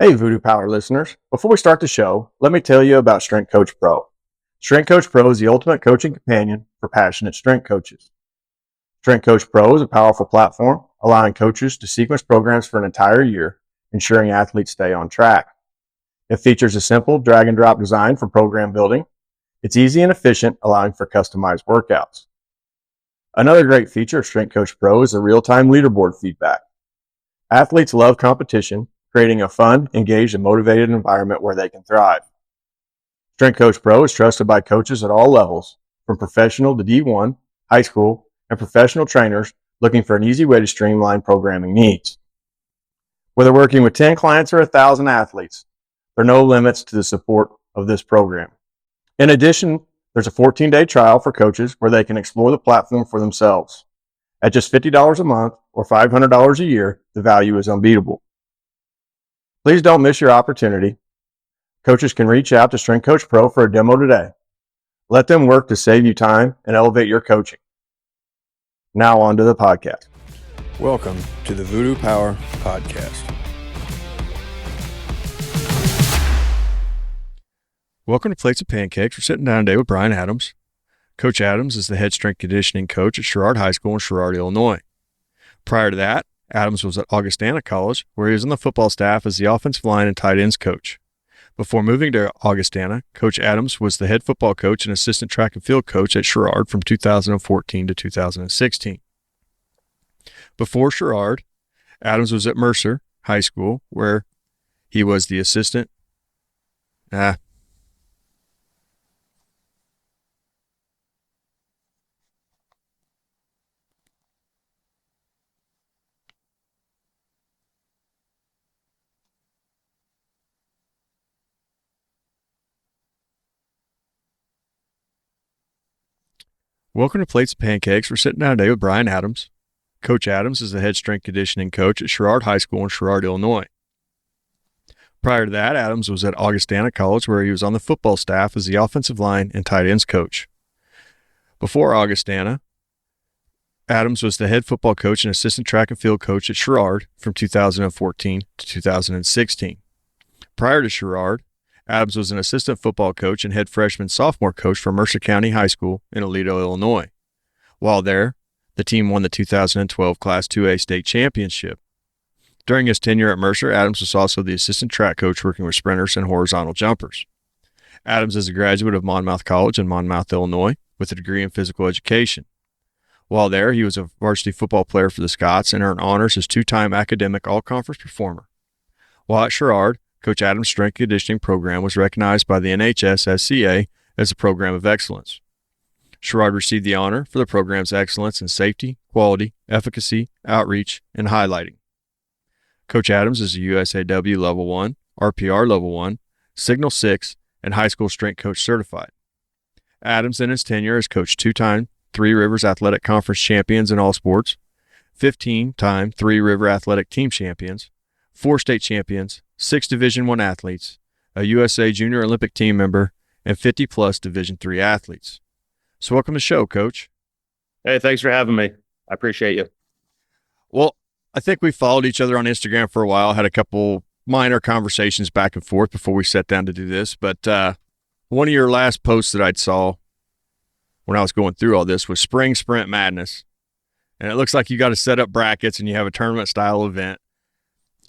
Hey, Voodoo Power listeners. Before we start the show, let me tell you about Strength Coach Pro. Strength Coach Pro is the ultimate coaching companion for passionate strength coaches. Strength Coach Pro is a powerful platform allowing coaches to sequence programs for an entire year, ensuring athletes stay on track. It features a simple drag and drop design for program building. It's easy and efficient, allowing for customized workouts. Another great feature of Strength Coach Pro is the real-time leaderboard feedback. Athletes love competition, creating a fun, engaged, and motivated environment where they can thrive. Strength Coach Pro is trusted by coaches at all levels, from professional to D1, high school, and professional trainers looking for an easy way to streamline programming needs. Whether working with 10 clients or 1,000 athletes, there are no limits to the support of this program. In addition, there's a 14-day trial for coaches where they can explore the platform for themselves. At just $50 a month or $500 a year, the value is unbeatable. Please don't miss your opportunity. Coaches can reach out to Strength Coach Pro for a demo today. Let them work to save you time and elevate your coaching. Now on to the podcast. Welcome to the Voodoo Power Podcast. Welcome to Plates of Pancakes. We're sitting down today with Brian Adams. Coach Adams is the head strength conditioning coach at Sherrard High School in Sherrard, Illinois. Prior to that, Adams was at Augustana College, where he was on the football staff as the offensive line and tight ends coach. Before moving to Augustana, Coach Adams was the head football coach and assistant track and field coach at Sherrard from 2014 to 2016. Before Sherrard, Adams was at Mercer High School, where he was the assistant. Welcome to Plates of Pancakes. We're sitting down today with Brian Adams. Coach Adams is the head strength conditioning coach at Sherrard High School in Sherrard, Illinois. Prior to that, Adams was at Augustana College, where he was on the football staff as the offensive line and tight ends coach. Before Augustana, Adams was the head football coach and assistant track and field coach at Sherrard from 2014 to 2016. Prior to Sherrard, Adams was an assistant football coach and head freshman sophomore coach for Mercer County High School in Aledo, Illinois. While there, the team won the 2012 Class 2A state championship. During his tenure at Mercer, Adams was also the assistant track coach working with sprinters and horizontal jumpers. Adams is a graduate of Monmouth College in Monmouth, Illinois, with a degree in physical education. While there, he was a varsity football player for the Scots and earned honors as two-time academic all-conference performer. While at Sherrard, Coach Adams' strength conditioning program was recognized by the NHSSCA as a program of excellence. Sherrard received the honor for the program's excellence in safety, quality, efficacy, outreach, and highlighting. Coach Adams is a USAW Level 1, RPR Level 1, Signal 6, and high school strength coach certified. Adams in his tenure has coached two-time Three Rivers Athletic Conference champions in all sports, 15-time Three River Athletic Team champions, 4 state champions, 6 Division I athletes, a USA Junior Olympic team member, and 50-plus Division III athletes. So welcome to the show, Coach. Hey, thanks for having me. I appreciate you. Well, I think we followed each other on Instagram for a while, had a couple minor conversations back and forth before we sat down to do this, but one of your last posts that I saw when I was going through all this was Spring Sprint Madness, and it looks like you got to set up brackets and you have a tournament-style event.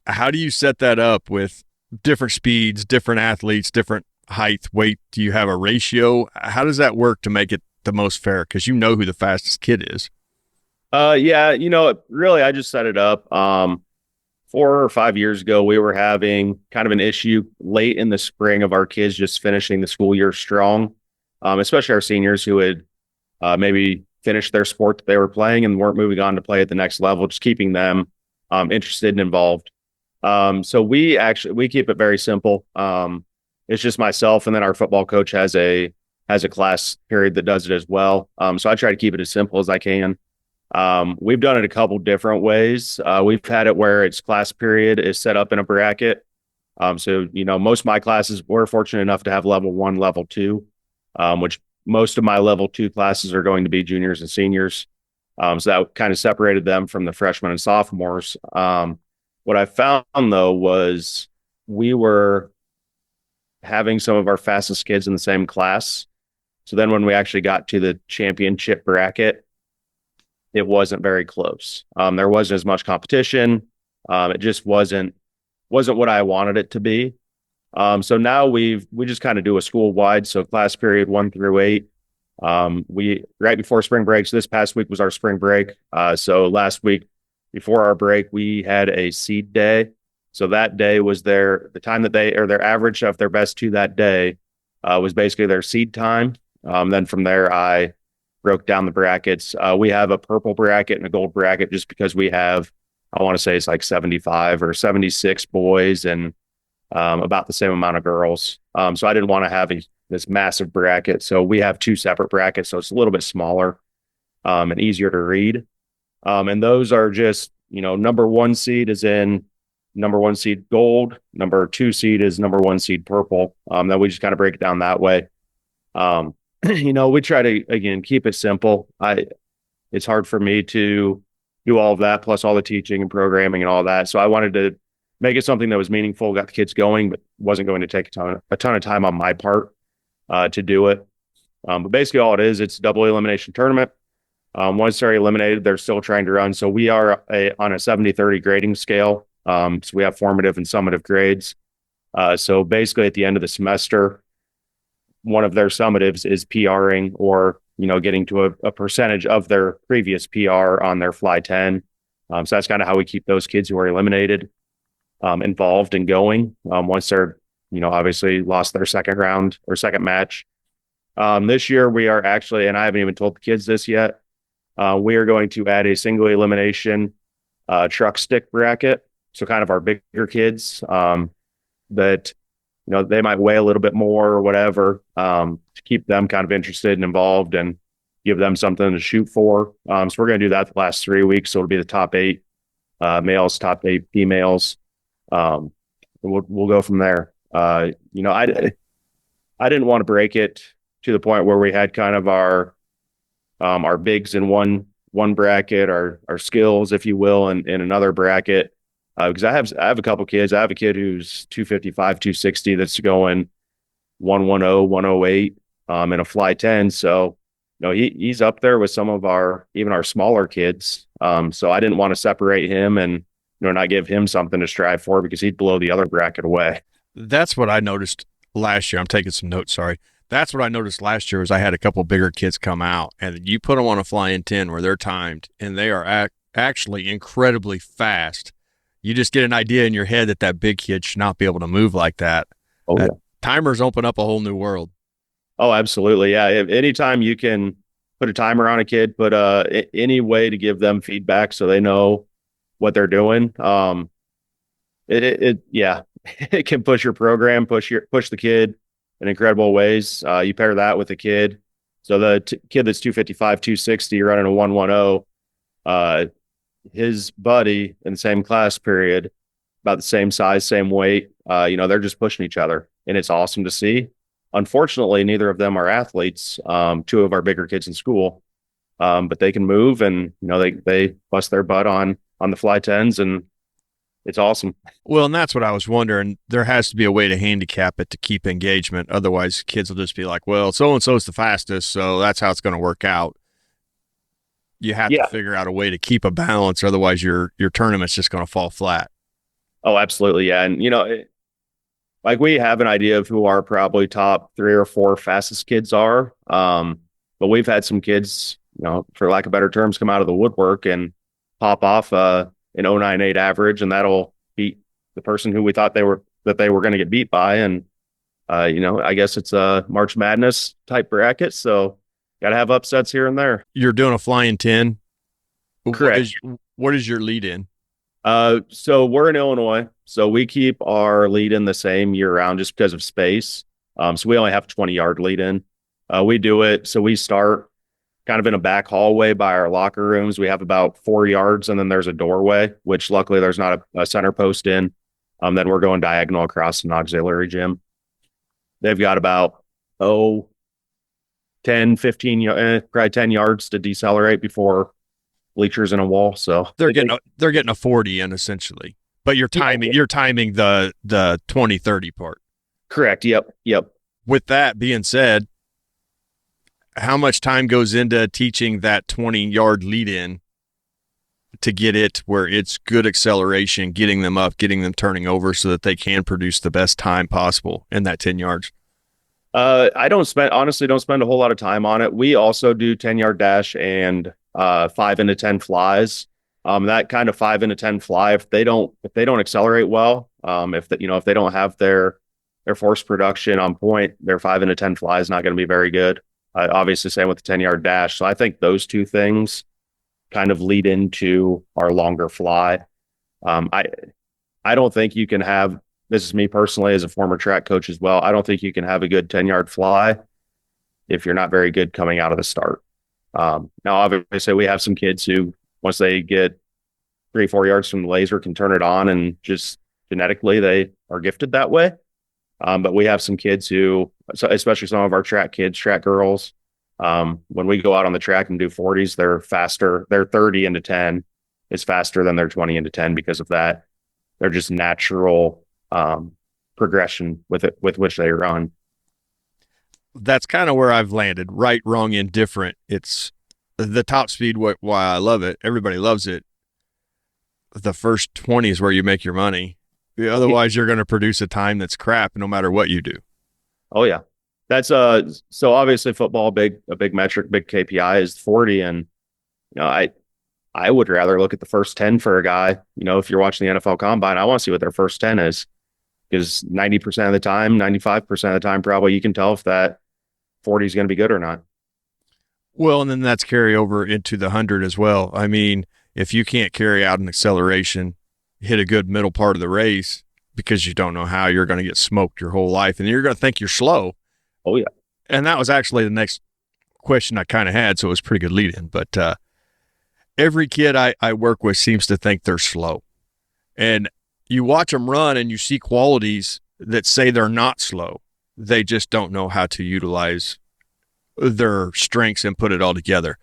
How do you set that up with different speeds, different athletes, different height, weight? Do you have a ratio? How does that work to make it the most fair? Because you know who the fastest kid is. Really, I just set it up. 4 or 5 years ago, we were having kind of an issue late in the spring of our kids just finishing the school year strong, especially our seniors who had maybe finished their sport that they were playing and weren't moving on to play at the next level, just keeping them interested and involved. So we keep it very simple. It's just myself, and then our football coach has a class period that does it as well. So I try to keep it as simple as I can. We've done it a couple different ways. We've had it where its class period is set up in a bracket. Most of my classes, we're fortunate enough to have level 1, level 2, which most of my level 2 classes are going to be juniors and seniors. So that kind of separated them from the freshmen and sophomores. What I found, though, was we were having some of our fastest kids in the same class. So then when we actually got to the championship bracket, it wasn't very close. There wasn't as much competition. It just wasn't what I wanted it to be. So now we just kind of do a school wide. So class period 1 through 8. We right before spring break. So this past week was our spring break. So last week before our break, we had a seed day. So that day was the time that their average of their best two that day was basically their seed time. Then from there, I broke down the brackets. We have a purple bracket and a gold bracket just because we have, I want to say it's like 75 or 76 boys and about the same amount of girls. So I didn't want to have this massive bracket. So we have 2 separate brackets. So it's a little bit smaller and easier to read. And those are just, number 1 seed is in number 1 seed gold, number 2 seed is number 1 seed purple. Then we just kind of break it down that way. We try to, again, keep it simple. It's hard for me to do all of that, plus all the teaching and programming and all that. So I wanted to make it something that was meaningful, got the kids going, but wasn't going to take a ton of time on my part to do it. But basically all it is, it's a double elimination tournament. Once they're eliminated, they're still trying to run. So we are on a 70-30 grading scale. So we have formative and summative grades. So basically at the end of the semester, one of their summatives is PRing or, getting to a percentage of their previous PR on their fly 10. So that's kind of how we keep those kids who are eliminated involved and going once they're, obviously lost their second round or second match. This year we are actually, and I haven't even told the kids this yet, we are going to add a single elimination truck stick bracket. So kind of our bigger kids that, they might weigh a little bit more or whatever to keep them kind of interested and involved and give them something to shoot for. So we're going to do that the last 3 weeks. So it'll be the top 8 males, top 8 females. We'll go from there. I didn't want to break it to the point where we had kind of our bigs in one bracket, our skills, if you will, in another bracket. Because I have a couple kids. I have a kid who's 255, 260 that's going 110, 108 in a fly 10. So, he's up there with some of our smaller kids. So I didn't want to separate him and, not give him something to strive for because he'd blow the other bracket away. That's what I noticed last year. I'm taking some notes, sorry. That's what I noticed last year was I had a couple bigger kids come out and you put them on a flying 10 where they're timed and they are actually incredibly fast. You just get an idea in your head that big kid should not be able to move like that. Oh, yeah. Timers open up a whole new world. Oh, absolutely. Yeah. Anytime you can put a timer on a kid, but any way to give them feedback so they know what they're doing. It can push your program, push the kid in incredible ways. You pair that with a kid. So the kid that's 255, 260 running a 110, his buddy in the same class period, about the same size, same weight, they're just pushing each other and it's awesome to see. Unfortunately, neither of them are athletes. 2 of our bigger kids in school, but they can move and, they bust their butt on the fly 10s and it's awesome. Well, and that's what I was wondering. There has to be a way to handicap it to keep engagement. Otherwise kids will just be like, well, so-and-so is the fastest. So that's how it's going to work out. You have to figure out a way to keep a balance. Otherwise your tournament's just going to fall flat. Oh, absolutely. Yeah. And, like we have an idea of who our probably top 3 or 4 fastest kids are. But we've had some kids, for lack of better terms, come out of the woodwork and pop off an 098 average, and that'll beat the person who we thought they were going to get beat by. And, I guess it's a March Madness type bracket. So got to have upsets here and there. You're doing a flying 10. Correct. What is your lead in? So we're in Illinois, so we keep our lead in the same year round just because of space. So we only have 20-yard lead in. We do it. So we start kind of in a back hallway by our locker rooms. We have about 4 yards and then there's a doorway, which luckily there's not a center post in. Then we're going diagonal across an auxiliary gym. They've got about, 10, 15, probably 10 yards to decelerate before bleachers in a wall. So they're getting a 40 in essentially. But you're timing the 20-30 part. Correct. Yep. With that being said, how much time goes into teaching that 20-yard lead in to get it where it's good acceleration, getting them up, getting them turning over so that they can produce the best time possible in that 10 yards? I don't spend a whole lot of time on it. We also do 10-yard dash and 5 into 10 flies. That kind of 5 into 10 fly, if they don't accelerate well, if they don't have their force production on point, their 5 into 10 fly is not going to be very good. Obviously, same with the 10-yard dash. So I think those two things kind of lead into our longer fly. I don't think you can have, this is me personally as a former track coach as well, I don't think you can have a good 10-yard fly if you're not very good coming out of the start. Now, obviously, we have some kids who, once they get 3-4 yards from the laser, can turn it on, and just genetically they are gifted that way. But we have some kids who, especially some of our track kids, track girls, when we go out on the track and do 40s, they're faster. Their 30 into 10 is faster than their 20 into 10 because of that. They're just natural progression with which they run. That's kind of where I've landed. Right, wrong, indifferent. It's the top speed. Why I love it. Everybody loves it. The first 20 is where you make your money. Otherwise, you're going to produce a time that's crap no matter what you do. Oh yeah, that's so obviously football, a big metric, big KPI is 40, and I would rather look at the first 10 for a guy. If you're watching the NFL Combine, I want to see what their first 10 is, because 90% of the time, 95% of the time, probably you can tell if that 40 is going to be good or not. Well, and then that's carry over into the 100 as well. I mean, if you can't carry out an acceleration, hit a good middle part of the race, because you don't know how, you're going to get smoked your whole life, and you're going to think you're slow. Oh yeah. And that was actually the next question I kind of had, so it was a pretty good lead in. But every kid I work with seems to think they're slow. And you watch them run and you see qualities that say they're not slow. They just don't know how to utilize their strengths and put it all together.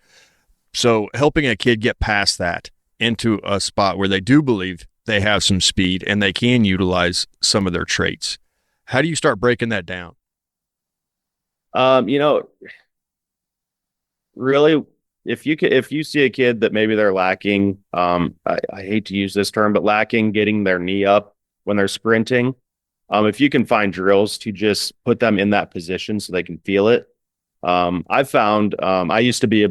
So helping a kid get past that into a spot where they do believe they have some speed and they can utilize some of their traits. How do you start breaking that down? Really, if you see a kid that maybe they're lacking, I hate to use this term, but lacking getting their knee up when they're sprinting, if you can find drills to just put them in that position so they can feel it. I've found, I used to be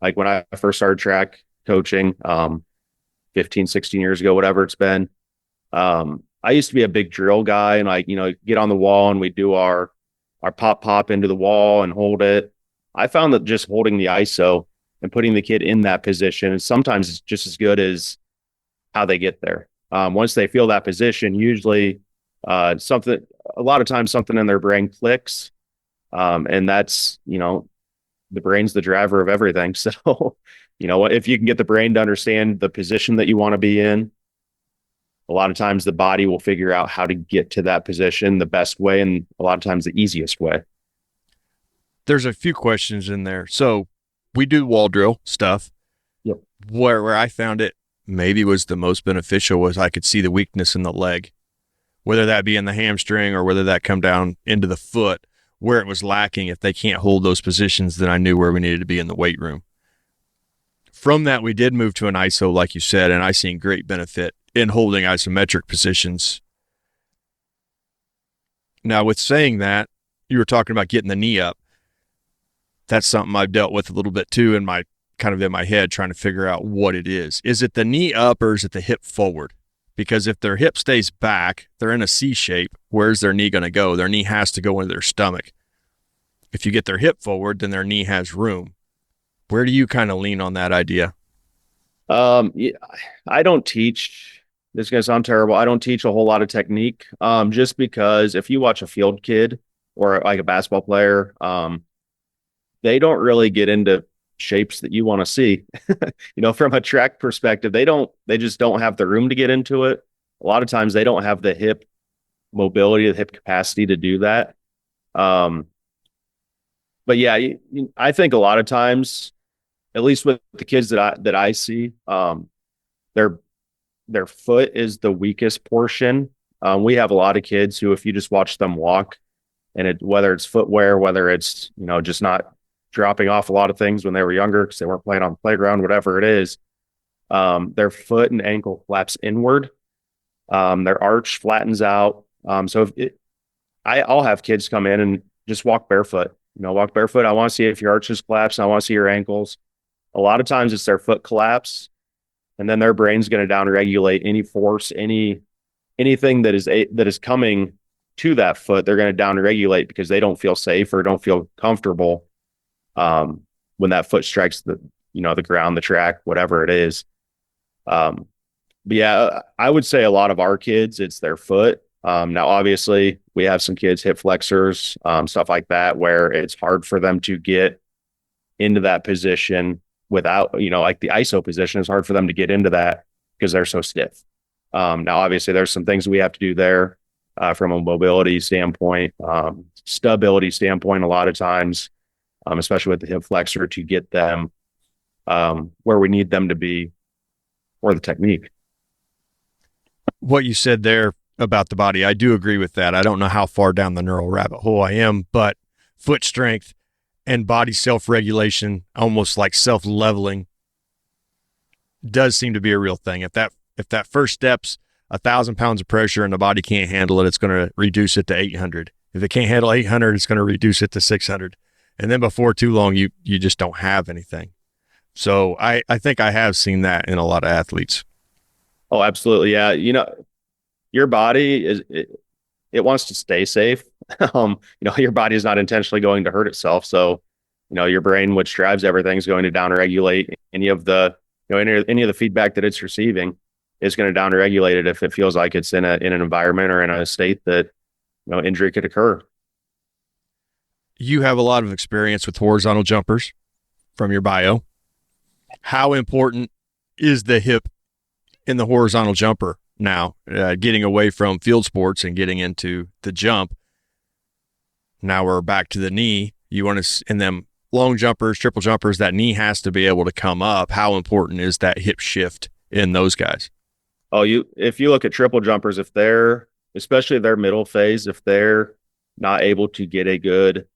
like when I first started track coaching, 15, 16 years ago, whatever it's been. I used to be a big drill guy, and get on the wall and we do our pop into the wall and hold it. I found that just holding the ISO and putting the kid in that position is sometimes just as good as how they get there. Once they feel that position, usually a lot of times something in their brain clicks. And that's, the brain's the driver of everything. So, if you can get the brain to understand the position that you want to be in, a lot of times the body will figure out how to get to that position the best way, and a lot of times the easiest way. There's a few questions in there. So we do wall drill stuff. Yep. Where I found it maybe was the most beneficial was I could see the weakness in the leg, whether that be in the hamstring or whether that come down into the foot, where it was lacking. If they can't hold those positions, then I knew where we needed to be in the weight room. From that, we did move to an ISO, like you said, and I seen great benefit in holding isometric positions. Now, with saying that, you were talking about getting the knee up. That's something I've dealt with a little bit too in my head, trying to figure out what it is. Is it the knee up or is it the hip forward? Because if their hip stays back, they're in a C shape. Where's their knee going to go? Their knee has to go into their stomach. If you get their hip forward, then their knee has room. Where do you kind of lean on that idea? I don't teach. This is going to sound terrible. I don't teach a whole lot of technique. Just because if you watch a field kid or like a basketball player, they don't really get into shapes that you want to see. From a track perspective, they just don't have the room to get into it. A lot of times they don't have the hip mobility, the hip capacity to do that. But yeah, I think a lot of times, at least with the kids that I see, they're their foot is the weakest portion. We have a lot of kids who, if you just watch them walk, and whether it's footwear, whether it's just not dropping off a lot of things when they were younger because they weren't playing on the playground, whatever it is, their foot and ankle flaps inward, their arch flattens out. I'll have kids come in and just walk barefoot. Walk barefoot. I want to see if your arches collapse. I want to see your ankles. A lot of times it's their foot collapse, and then their brain's going to downregulate any force, anything that is coming to that foot. They're going to downregulate because they don't feel safe or don't feel comfortable when that foot strikes the ground, the track, whatever it is. But yeah, I would say a lot of our kids, it's their foot. Now, obviously, we have some kids, hip flexors, stuff like that, where it's hard for them to get into that position without, like the ISO position, it's hard for them to get into that because they're so stiff. Now, obviously, there's some things we have to do there from a mobility standpoint, stability standpoint, a lot of times, especially with the hip flexor, to get them where we need them to be for the technique. What you said there about the body, I do agree with that. I don't know how far down the neural rabbit hole I am, but foot strength and body self-regulation, almost like self-leveling, does seem to be a real thing. If that first step's 1,000 pounds of pressure and the body can't handle it, it's going to reduce it to 800. If it can't handle 800, it's going to reduce it to 600. And then before too long, you just don't have anything. So I think I have seen that in a lot of athletes. Oh, absolutely. Yeah. Your body it wants to stay safe. Your body is not intentionally going to hurt itself. So, your brain, which drives everything, is going to downregulate any of the, any of the feedback that it's receiving is going to downregulate it if it feels like it's in an environment or in a state that, injury could occur. You have a lot of experience with horizontal jumpers from your bio. How important is the hip in the horizontal jumper now, getting away from field sports and getting into the jump? Now we're back to the knee. You want to, in them long jumpers, triple jumpers, that knee has to be able to come up. How important is that hip shift in those guys? Oh, if you look at triple jumpers, if they're, especially their middle phase, if they're not able to get a good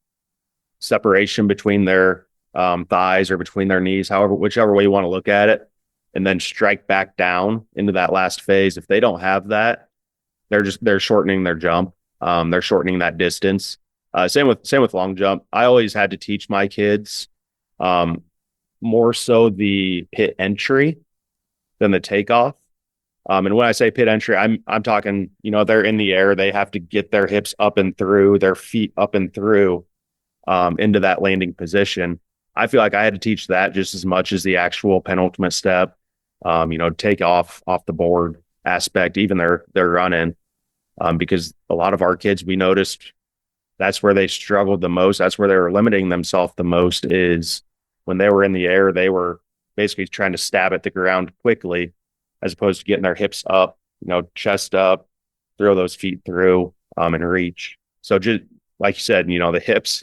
separation between their thighs or between their knees, whichever way you want to look at it, and then strike back down into that last phase, if they don't have that, they're shortening their jump. They're shortening that distance. Same with long jump. I always had to teach my kids more so the pit entry than the takeoff. And when I say pit entry, I'm talking, they're in the air. They have to get their hips up and through, their feet up and through into that landing position. I feel like I had to teach that just as much as the actual penultimate step, take off the board aspect, even their run-in, because a lot of our kids, we noticed that's where they struggled the most. That's where they were limiting themselves the most, is when they were in the air, they were basically trying to stab at the ground quickly, as opposed to getting their hips up, chest up, throw those feet through, and reach. So just like you said, the hips,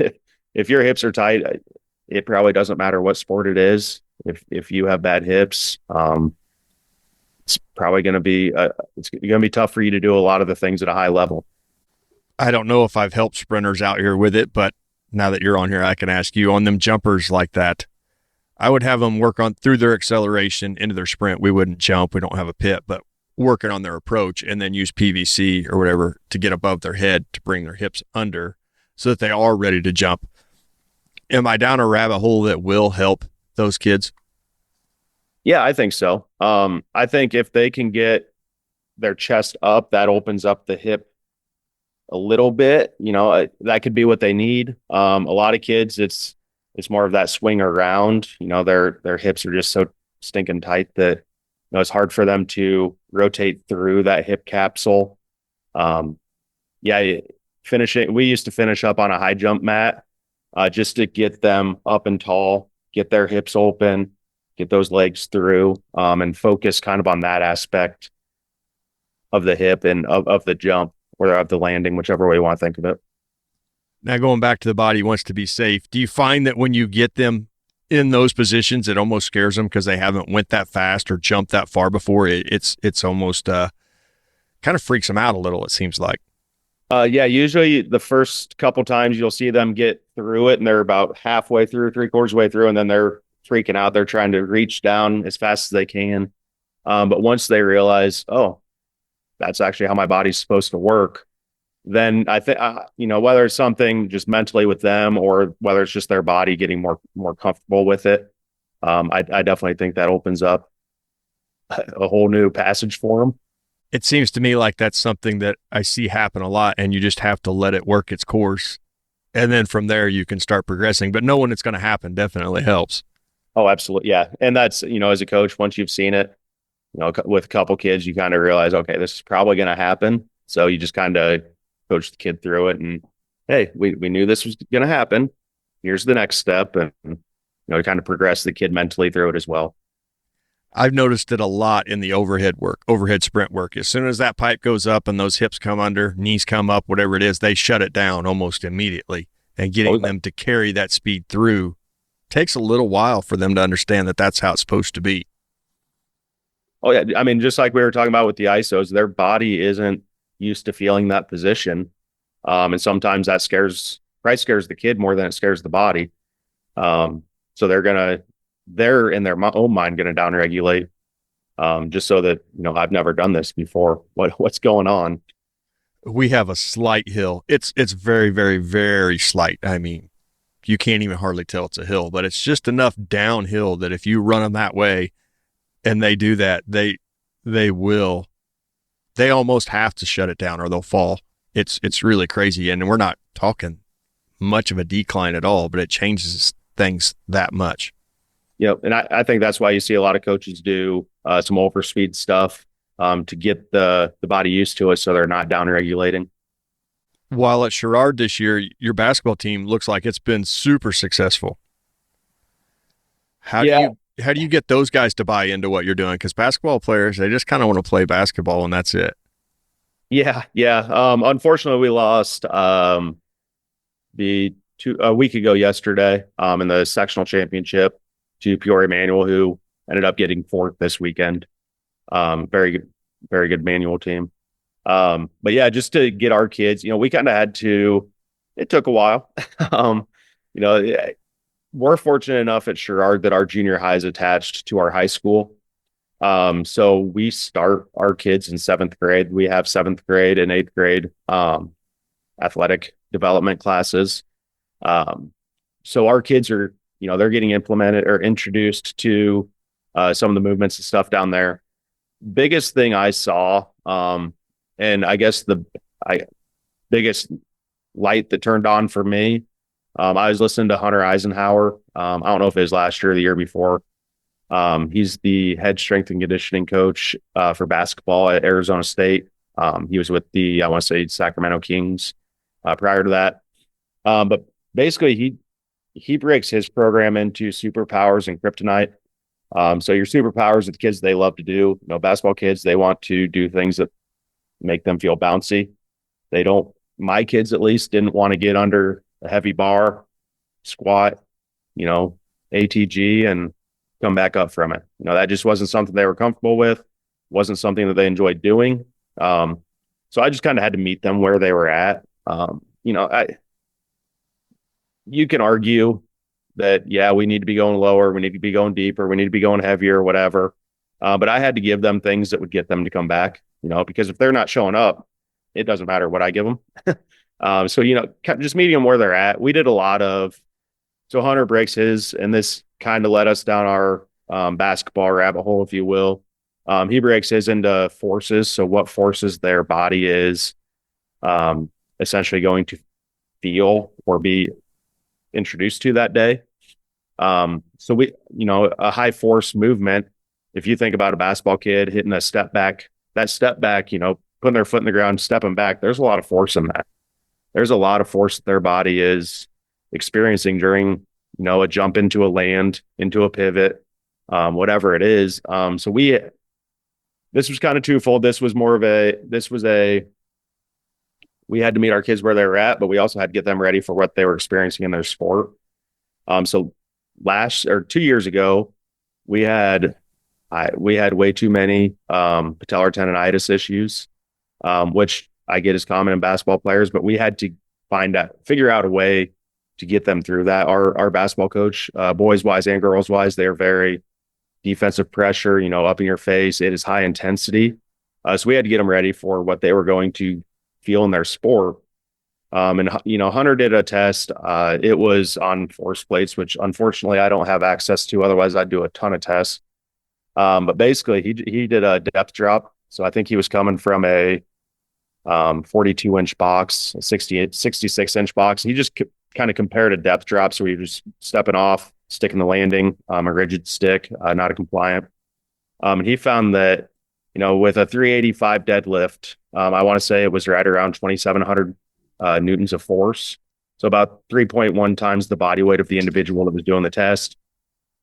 if your hips are tight, it probably doesn't matter what sport it is. If you have bad hips, it's probably going to be tough for you to do a lot of the things at a high level. I don't know if I've helped sprinters out here with it, but now that you're on here, I can ask you on them jumpers like that. I would have them work on through their acceleration into their sprint. We wouldn't jump. We don't have a pit, but working on their approach, and then use PVC or whatever to get above their head to bring their hips under so that they are ready to jump. Am I down a rabbit hole that will help those kids? Yeah, I think so. I think if they can get their chest up, that opens up the hip a little bit. That could be what they need. A lot of kids, it's more of that swing around. Their hips are just so stinking tight that it's hard for them to rotate through that hip capsule. Finishing. We used to finish up on a high jump mat just to get them up and tall, get their hips open, get those legs through, and focus kind of on that aspect of the hip and of the jump or of the landing, whichever way you want to think of it. Now, going back to the body wants to be safe, do you find that when you get them in those positions, it almost scares them because they haven't went that fast or jumped that far before. It's almost kind of freaks them out a little, it seems like. Yeah, usually the first couple times you'll see them get through it and they're about halfway through, three-quarters way through, and then they're freaking out. They're trying to reach down as fast as they can. But once they realize, oh, that's actually how my body's supposed to work, then I think, whether it's something just mentally with them or whether it's just their body getting more comfortable with it, I definitely think that opens up a whole new passage for them. It seems to me like that's something that I see happen a lot, and you just have to let it work its course. And then from there, you can start progressing. But knowing it's going to happen definitely helps. Oh, absolutely. Yeah. And that's, as a coach, once you've seen it, with a couple kids, you kind of realize, okay, this is probably going to happen. So you just kind of coach the kid through it. And hey, we knew this was going to happen. Here's the next step. And, kind of progress the kid mentally through it as well. I've noticed it a lot in the overhead sprint work. As soon as that pipe goes up and those hips come under, knees come up, whatever it is, they shut it down almost immediately. And getting them to carry that speed through takes a little while for them to understand that that's how it's supposed to be. Oh, yeah. I mean, just like we were talking about with the ISOs, their body isn't used to feeling that position. And sometimes that scares the kid more than it scares the body. So they're in their own mind going to downregulate, just so that, I've never done this before. What's going on? We have a slight hill. It's very, very, very slight. I mean, you can't even hardly tell it's a hill, but it's just enough downhill that if you run them that way and they do that, they almost have to shut it down or they'll fall. It's really crazy. And we're not talking much of a decline at all, but it changes things that much. Yep. And I think that's why you see a lot of coaches do some overspeed stuff to get the body used to it so they're not down regulating. While at Sherrard this year, your basketball team looks like it's been super successful. How do you get those guys to buy into what you're doing? Because basketball players, they just kind of want to play basketball and that's it. Yeah. Unfortunately, we lost a week ago yesterday in the sectional championship to Peoria Manual, who ended up getting fourth this weekend. Very good Manual team. But yeah, just to get our kids, we kind of had to, it took a while. We're fortunate enough at Sherrard that our junior high is attached to our high school. So we start our kids in seventh grade. We have seventh grade and eighth grade athletic development classes. So our kids are, they're getting implemented or introduced to some of the movements and stuff down there. Biggest thing I saw, and I guess the biggest light that turned on for me, I was listening to Hunter Eisenhower. I don't know if it was last year or the year before. He's the head strength and conditioning coach for basketball at Arizona State. He was with the, I want to say, Sacramento Kings prior to that. But basically, he breaks his program into superpowers and kryptonite. So your superpowers are the kids, they love to do. Basketball kids, they want to do things that make them feel bouncy. My kids at least didn't want to get under a heavy bar, squat, ATG, and come back up from it. That just wasn't something they were comfortable with, wasn't something that they enjoyed doing. So I just kind of had to meet them where they were at. You can argue that, yeah, we need to be going lower, we need to be going deeper, we need to be going heavier, whatever. But I had to give them things that would get them to come back, because if they're not showing up, it doesn't matter what I give them. So, just meeting them where they're at. We did a lot of, so Hunter breaks his, and this kind of led us down our basketball rabbit hole, if you will. He breaks his into forces. So what forces their body is essentially going to feel or be introduced to that day. So we, a high force movement, if you think about a basketball kid hitting a step back, that step back, putting their foot in the ground, stepping back, there's a lot of force in that. There's a lot of force that their body is experiencing during, a jump into a land, into a pivot, whatever it is. So this was kind of twofold. We had to meet our kids where they were at, but we also had to get them ready for what they were experiencing in their sport. So 2 years ago, we had way too many patellar tendonitis issues, which I get is common in basketball players, but we had to figure out a way to get them through that. Our basketball coach, boys wise and girls wise, they are very defensive pressure, up in your face. It is high intensity. So we had to get them ready for what they were going to feel in their sport. And Hunter did a test. It was on force plates, which unfortunately I don't have access to. Otherwise, I'd do a ton of tests. But basically, he did a depth drop. So I think he was coming from a 42-inch box, a 66-inch box. He just kind of compared a depth drop. So he was stepping off, sticking the landing, a rigid stick, not a compliant. And he found that, with a 385 deadlift, I want to say it was right around 2,700 newtons of force. So about 3.1 times the body weight of the individual that was doing the test.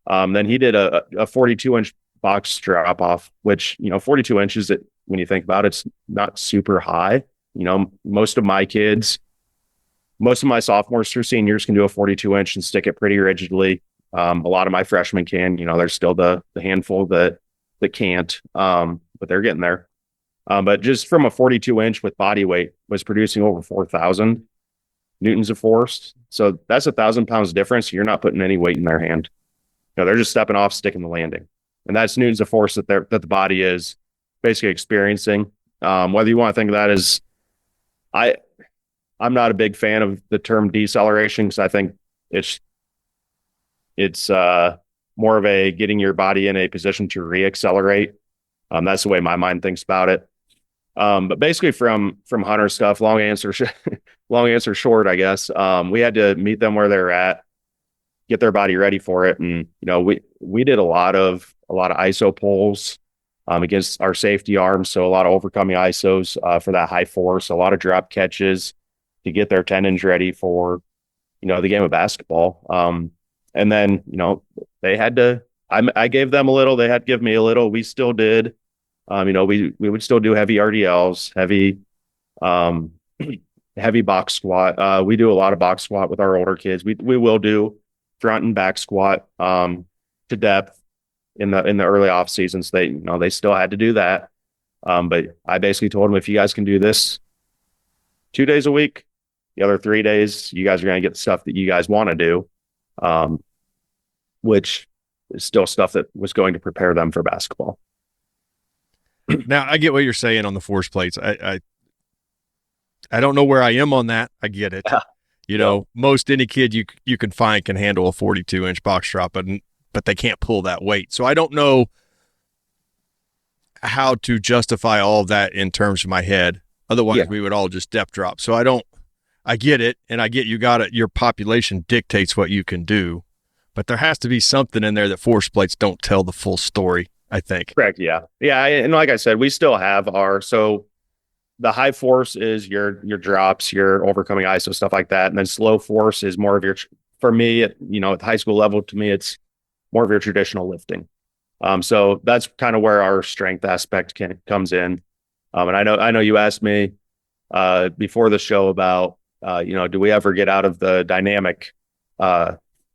Then he did a 42-inch box drop off, which, 42 inches, when you think about it, it's not super high. Most of my sophomores through seniors can do a 42-inch and stick it pretty rigidly. A lot of my freshmen can. There's still the handful that can't, but they're getting there. But just from a 42-inch with body weight was producing over 4,000 newtons of force. So that's 1,000 pounds difference. You're not putting any weight in their hand. They're just stepping off, sticking the landing. And that's newtons of force that the body is basically experiencing. Whether you want to think of that as, I'm not a big fan of the term deceleration, because I think it's more of a getting your body in a position to reaccelerate. That's the way my mind thinks about it. But basically from Hunter stuff, long answer short, I guess. We had to meet them where they're at, get their body ready for it. And, we did a lot of ISO pulls against our safety arms. So a lot of overcoming ISOs for that high force, a lot of drop catches to get their tendons ready for, the game of basketball. And then, they had to, I gave them a little, they had to give me a little. We still did. We would still do heavy RDLs, heavy box squat. We do a lot of box squat with our older kids. We will do front and back squat to depth in the early off seasons. They still had to do that. But I basically told them, if you guys can do this 2 days a week, the other 3 days, you guys are going to get the stuff that you guys want to do, which is still stuff that was going to prepare them for basketball. Now, I get what you're saying on the force plates. I don't know where I am on that. I get it. Most any kid you can find can handle a 42-inch box drop, but they can't pull that weight. So I don't know how to justify all of that in terms of my head. Otherwise, we would all just depth drop. So I get it, and I get your population dictates what you can do, but there has to be something in there that force plates don't tell the full story, I think. Correct. Yeah. Yeah. And like I said, we still have so the high force is your drops, your overcoming ISO, stuff like that. And then slow force is more of for me, at the high school level, to me, it's more of your traditional lifting. So that's kind of where our strength aspect comes in. And I know you asked me before the show about, do we ever get out of the dynamic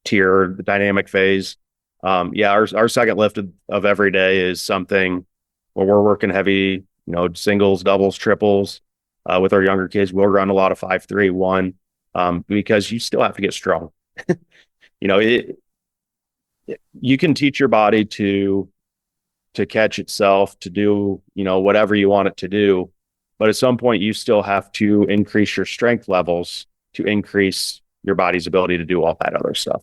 tier, the dynamic phase? Our second lift of every day is something where we're working heavy, singles, doubles, triples with our younger kids. We'll run a lot of 5-3-1 because you still have to get strong. You can teach your body to catch itself, to do, whatever you want it to do. But at some point, you still have to increase your strength levels to increase your body's ability to do all that other stuff.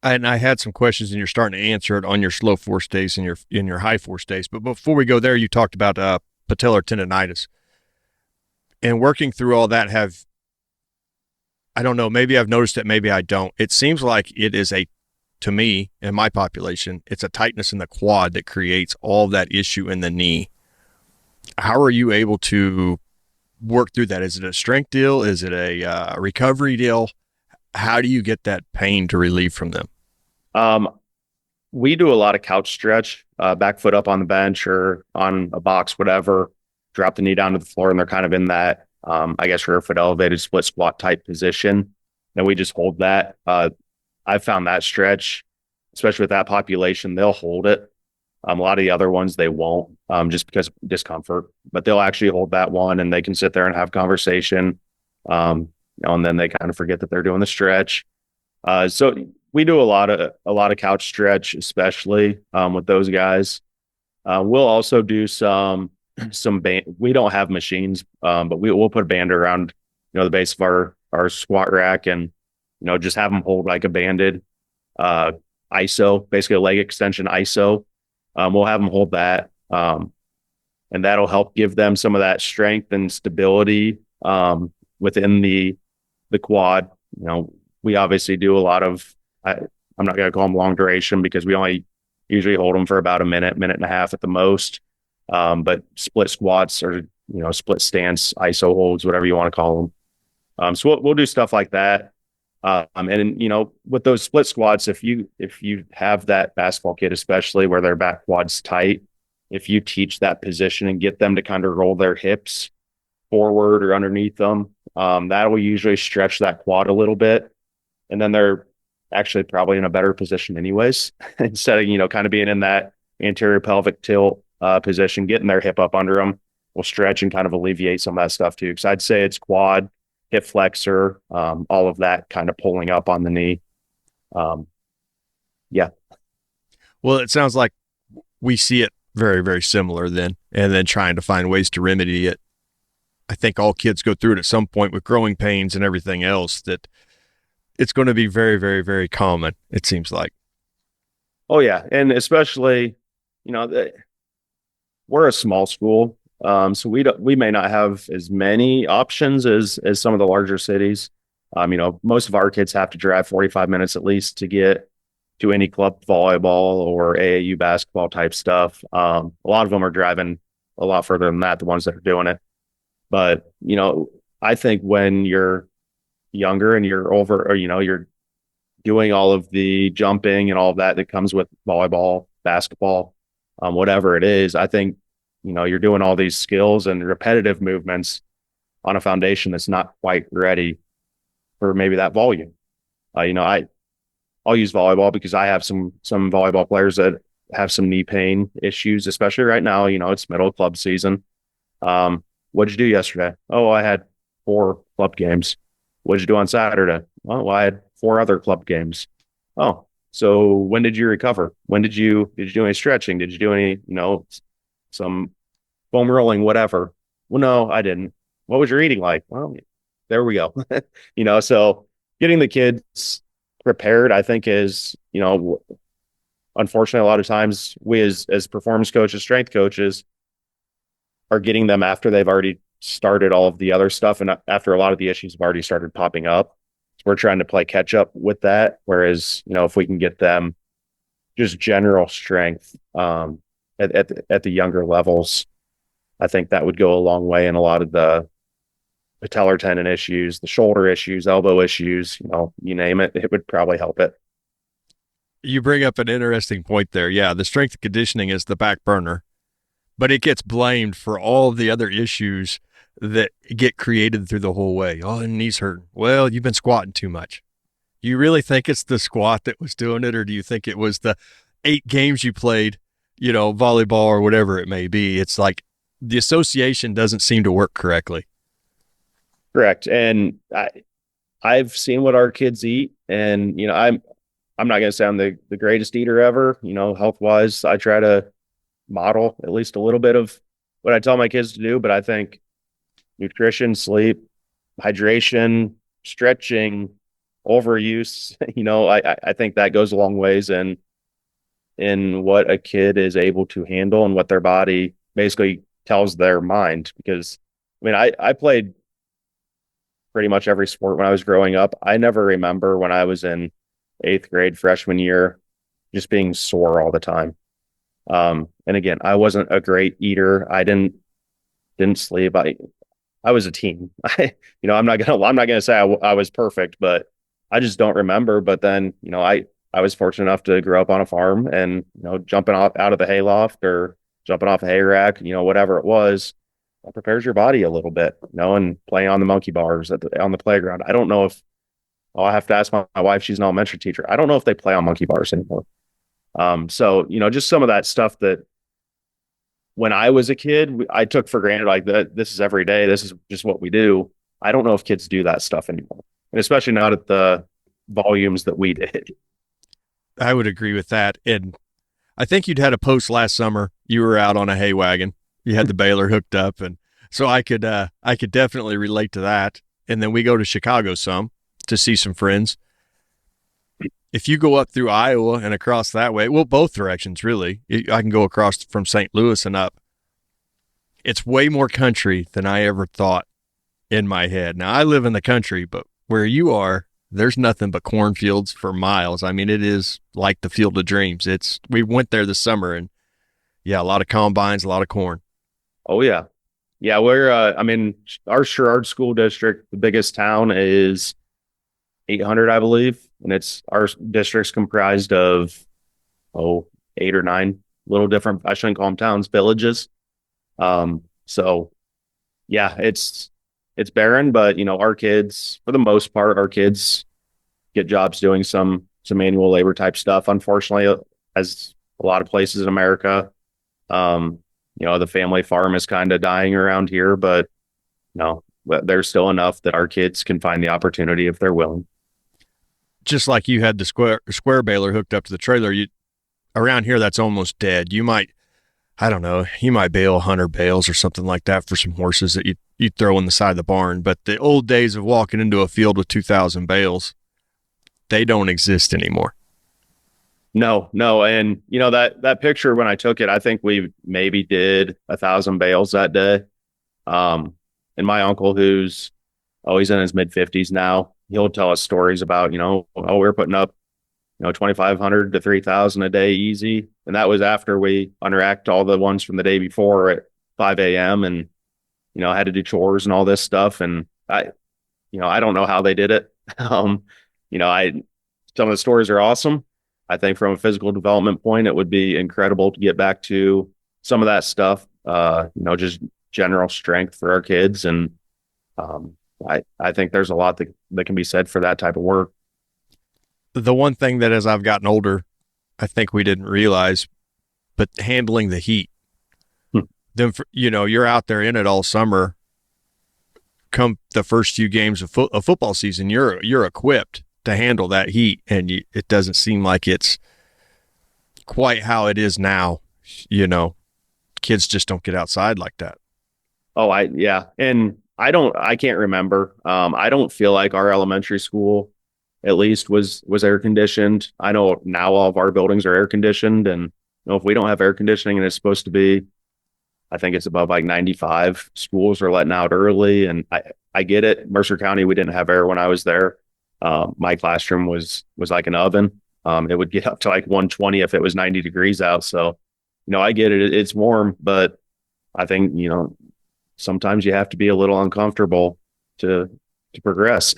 And I had some questions, and you're starting to answer it on your slow force days and your high force days. But before we go there, you talked about patellar tendonitis. And working through all that, I don't know, maybe I've noticed it, maybe I don't. It seems like it is to me, in my population, it's a tightness in the quad that creates all that issue in the knee. How are you able to work through that? Is it a strength deal? Is it a recovery deal? How do you get that pain to relieve from them? We do a lot of couch stretch, back foot up on the bench or on a box, whatever, drop the knee down to the floor. And they're kind of in that, rear foot elevated split squat type position. And we just hold that. I found that stretch, especially with that population, they'll hold it. A lot of the other ones they won't, just because of discomfort, but they'll actually hold that one and they can sit there and have conversation. And then they kind of forget that they're doing the stretch. So we do a lot of couch stretch, especially with those guys. We'll also do some band. We don't have machines, but we'll put a band around, the base of our squat rack, and just have them hold like a banded ISO, basically a leg extension ISO. We'll have them hold that, and that'll help give them some of that strength and stability within the quad. We obviously do a lot of. I'm not going to call them long duration because we only usually hold them for about a minute, minute and a half at the most. But split squats or split stance ISO holds, whatever you want to call them. So we'll do stuff like that. And with those split squats, if you have that basketball kid, especially where their back quad's tight, if you teach that position and get them to kind of roll their hips forward or underneath them, that will usually stretch that quad a little bit, and then they're actually probably in a better position anyways. Instead of kind of being in that anterior pelvic tilt position, getting their hip up under them will stretch and kind of alleviate some of that stuff too. Because I'd say it's quad, hip flexor, all of that kind of pulling up on the knee. Yeah. Well, it sounds like we see it very, very similar then, and then trying to find ways to remedy it. I think all kids go through it at some point with growing pains and everything else, that it's going to be very, very, very common, it seems like. Oh, yeah. And especially, we're a small school. So we may not have as many options as some of the larger cities. Most of our kids have to drive 45 minutes at least to get to any club volleyball or AAU basketball type stuff. A lot of them are driving a lot further than that, the ones that are doing it. But, I think when you're younger and you're over, or, you're doing all of the jumping and all of that comes with volleyball, basketball, whatever it is, I think, you're doing all these skills and repetitive movements on a foundation that's not quite ready for maybe that volume. I'll use volleyball because I have some volleyball players that have some knee pain issues, especially right now. It's middle of club season. What'd you do yesterday? Oh, I had 4 club games. What'd you do on Saturday? Oh, well, I had 4 other club games. Oh, so when did you recover? Did you do any stretching? Did you do any, some foam rolling, whatever? Well, no, I didn't. What was your eating like? Well, there we go. So getting the kids prepared, I think, is, unfortunately, a lot of times we as performance coaches, strength coaches, are getting them after they've already started all of the other stuff, and after a lot of the issues have already started popping up. So we're trying to play catch up with that. Whereas, if we can get them just general strength at the younger levels, I think that would go a long way in a lot of the patellar tendon issues, the shoulder issues, elbow issues, you name it, it would probably help it. You bring up an interesting point there. Yeah, the strength and conditioning is the back burner, but it gets blamed for all the other issues that get created through the whole way. Oh, the knee's hurting. Well, you've been squatting too much. Do you really think it's the squat that was doing it, or do you think it was the 8 games you played, volleyball or whatever it may be? It's like the association doesn't seem to work correctly. Correct. And I've seen what our kids eat, and I'm not going to sound the greatest eater ever. Health wise, I try to model at least a little bit of what I tell my kids to do, but I think nutrition, sleep, hydration, stretching, overuse, I think that goes a long ways in what a kid is able to handle and what their body basically tells their mind. Because I played pretty much every sport when I was growing up. I never remember when I was in 8th grade, freshman year, just being sore all the time. And again, I wasn't a great eater. I didn't sleep. I was a teen. I'm not gonna say I was perfect, but I just don't remember. But then, I was fortunate enough to grow up on a farm, and, jumping off out of the hayloft or jumping off a hay rack, whatever it was, that prepares your body a little bit, and playing on the monkey bars on the playground. I don't know if I'll have to ask my wife. She's an elementary teacher. I don't know if they play on monkey bars anymore. So, just some of that stuff that when I was a kid, I took for granted, like that this is every day. This is just what we do. I don't know if kids do that stuff anymore, and especially not at the volumes that we did. I would agree with that. And I think you'd had a post last summer. You were out on a hay wagon. You had the baler hooked up, and so I could definitely relate to that. And then we go to Chicago some to see some friends. If you go up through Iowa and across that way, well, both directions really. I can go across from St. Louis and up. It's way more country than I ever thought in my head. Now I live in the country, but where you are, there's nothing but cornfields for miles. I mean, it is like the Field of Dreams. We went there this summer, and yeah, a lot of combines, a lot of corn. Oh yeah, yeah. We're our Sherrard school district, the biggest town is 800, I believe, and it's our district's comprised of 8 or 9 little different. I shouldn't call them towns, villages. So yeah, it's barren, but our kids, for the most part, our kids get jobs doing some manual labor type stuff. Unfortunately, as a lot of places in America, the family farm is kind of dying around here, but there's still enough that our kids can find the opportunity if they're willing. Just like you had the square baler hooked up to the trailer, around here that's almost dead. You might, I don't know, you might bale 100 bales or something like that for some horses that you throw in the side of the barn. But the old days of walking into a field with 2,000 bales, they don't exist anymore. No. And that picture, when I took it, I think we maybe did 1,000 bales that day. And my uncle, he's in his mid-50s now, he'll tell us stories about, we're putting up, 2,500 to 3,000 a day easy. And that was after we unracked all the ones from the day before at 5 a.m. and, had to do chores and all this stuff. And I don't know how they did it. Some of the stories are awesome. I think from a physical development point, it would be incredible to get back to some of that stuff, just general strength for our kids. And I think there's a lot that can be said for that type of work. The one thing that as I've gotten older, I think we didn't realize, but handling the heat. Then, you're out there in it all summer. Come the first few games of football season, you're equipped to handle that heat, and it doesn't seem like it's quite how it is now. Kids just don't get outside like that. Oh, yeah. And I can't remember. I don't feel like our elementary school at least was air conditioned. I know now all of our buildings are air conditioned, and if we don't have air conditioning and it's supposed to be, I think it's above like 95, schools are letting out early. And I get it. Mercer County, we didn't have air when I was there. My classroom was like an oven. It would get up to like 120 if it was 90 degrees out. So, I get it. It's warm, but I think, sometimes you have to be a little uncomfortable to progress.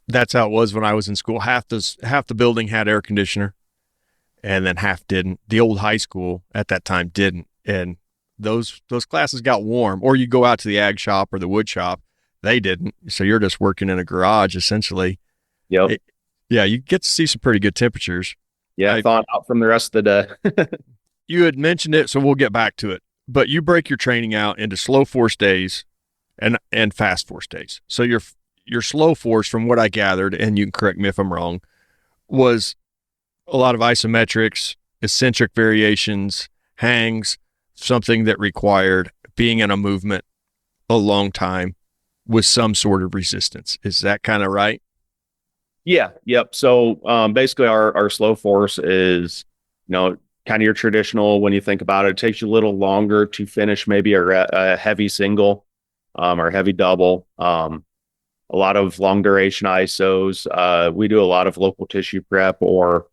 That's how it was when I was in school. Half the building had air conditioner, and then half didn't. The old high school at that time didn't. And those classes got warm, or you go out to the ag shop or the wood shop. They didn't. So you're just working in a garage essentially. Yep. You get to see some pretty good temperatures. Yeah. Thawing out from the rest of the day. You had mentioned it, so we'll get back to it. But you break your training out into slow force days and fast force days. So your slow force, from what I gathered, and you can correct me if I'm wrong, was a lot of isometrics, eccentric variations, hangs, something that required being in a movement a long time with some sort of resistance. Is that kind of right? Yeah. Yep. So basically our slow force is, kind of your traditional, when you think about it, it takes you a little longer to finish maybe a heavy single or heavy double. A lot of long duration ISOs. We do a lot of local tissue prep, or,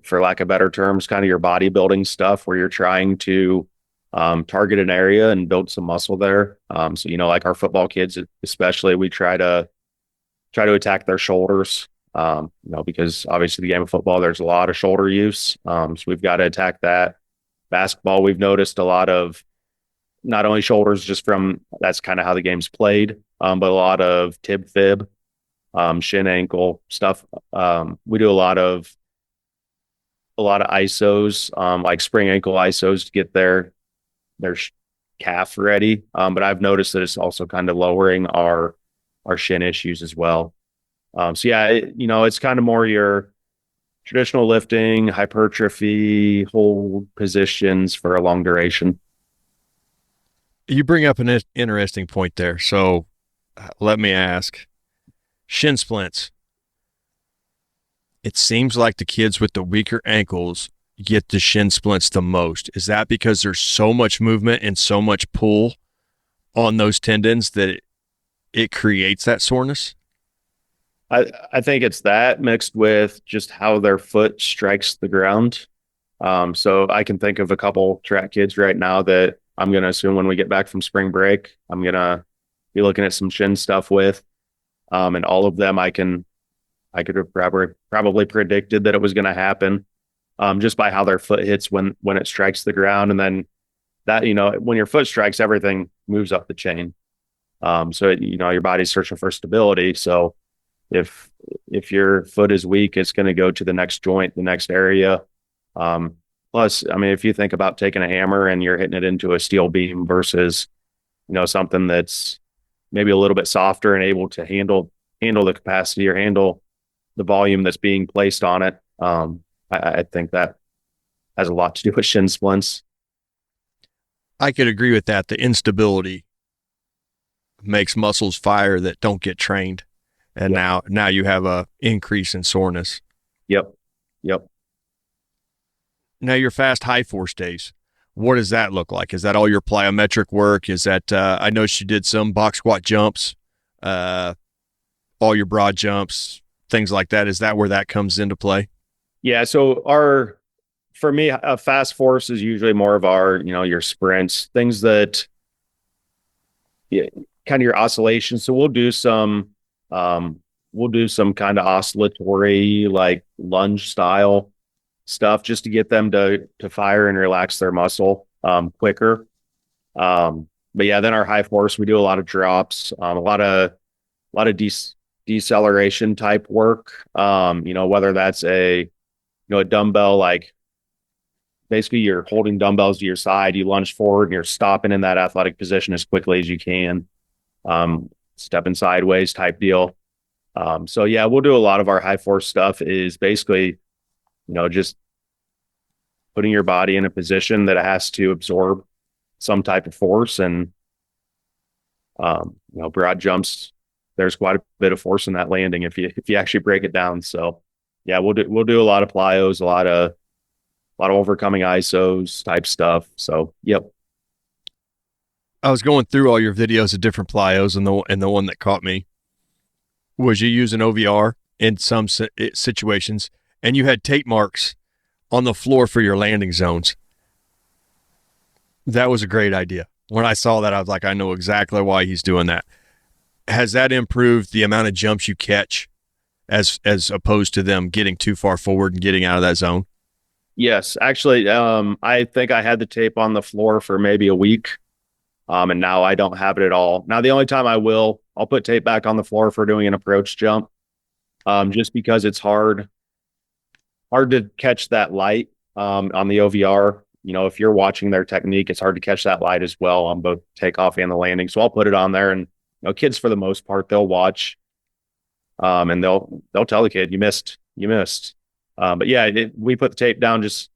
for lack of better terms, kind of your bodybuilding stuff where you're trying to target an area and build some muscle there. So, like our football kids, especially, we try to attack their shoulders, because obviously the game of football, there's a lot of shoulder use. So we've got to attack that. Basketball, we've noticed a lot of not only shoulders, just from that's kind of how the game's played, but a lot of tib fib. shin, ankle stuff. We do a lot of ISOs, like spring ankle ISOs to get their calf ready. But I've noticed that it's also kind of lowering our shin issues as well. So yeah, it's kind of more your traditional lifting, hypertrophy, hold positions for a long duration. You bring up an interesting point there. So let me ask, shin splints. It seems like the kids with the weaker ankles get the shin splints the most. Is that because there's so much movement and so much pull on those tendons that it creates that soreness? I think it's that mixed with just how their foot strikes the ground. So I can think of a couple track kids right now that I'm going to assume when we get back from spring break, I'm going to be looking at some shin stuff with. And all of them I could have probably predicted that it was going to happen, just by how their foot hits when it strikes the ground. And then that, when your foot strikes, everything moves up the chain. So your body's searching for stability. So if your foot is weak, it's going to go to the next joint, the next area. Plus, I mean, if you think about taking a hammer and you're hitting it into a steel beam versus, something that's maybe a little bit softer and able to handle the capacity or handle the volume that's being placed on it. I think that has a lot to do with shin splints. I could agree with that. The instability makes muscles fire that don't get trained. And now you have a increase in soreness. Yep. Now your fast high force days, what does that look like? Is that all your plyometric work? Is that, I know she did some box squat jumps, all your broad jumps, things like that. Is that where that comes into play? Yeah. So for me, a fast force is usually more of our, your sprints, things that, kind of your oscillations. So we'll do some kind of oscillatory, like lunge style stuff just to get them to fire and relax their muscle quicker. But yeah, then our high force, we do a lot of drops, a lot of deceleration type work. Whether that's a dumbbell, like basically you're holding dumbbells to your side, you lunge forward and you're stopping in that athletic position as quickly as you can. Stepping sideways type deal. So yeah, we'll do a lot of our high force stuff is basically, just putting your body in a position that it has to absorb some type of force. And, broad jumps, there's quite a bit of force in that landing if you actually break it down. So yeah, we'll do a lot of plyos, a lot of overcoming ISOs type stuff. So, yep. I was going through all your videos of different plyos, and the one that caught me was you use an OVR in some situations, and you had tape marks on the floor for your landing zones. That was a great idea. When I saw that, I was like, I know exactly why he's doing that. Has that improved the amount of jumps you catch as opposed to them getting too far forward and getting out of that zone? Yes, actually, I think I had the tape on the floor for maybe a week. And now I don't have it at all. Now, the only time I'll put tape back on the floor for doing an approach jump, just because it's hard to catch that light on the OVR. If you're watching their technique, it's hard to catch that light as well on both takeoff and the landing. So I'll put it on there, and kids for the most part they'll watch, and they'll tell the kid you missed. But yeah, we put the tape down just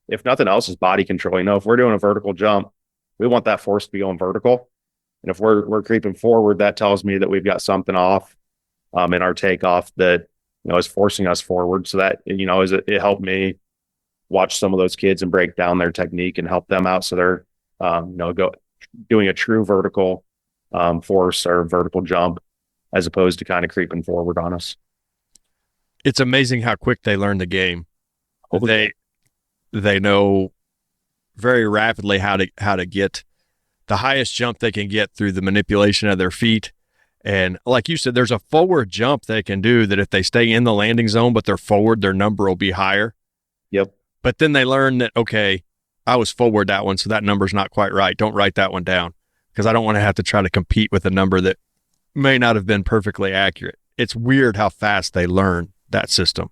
if nothing else is body control. If we're doing a vertical jump, we want that force to be going vertical. And if we're creeping forward, that tells me that we've got something off in our takeoff that, is forcing us forward. So that, it helped me watch some of those kids and break down their technique and help them out. So they're, doing a true vertical force or vertical jump as opposed to kind of creeping forward on us. It's amazing how quick they learn the game. They know very rapidly how to get the highest jump they can get through the manipulation of their feet. And like you said, there's a forward jump they can do that if they stay in the landing zone, but they're forward, their number will be higher. Yep. But then they learn that, okay, I was forward that one, so that number's not quite right. Don't write that one down because I don't want to have to try to compete with a number that may not have been perfectly accurate. it's weird how fast they learn that system.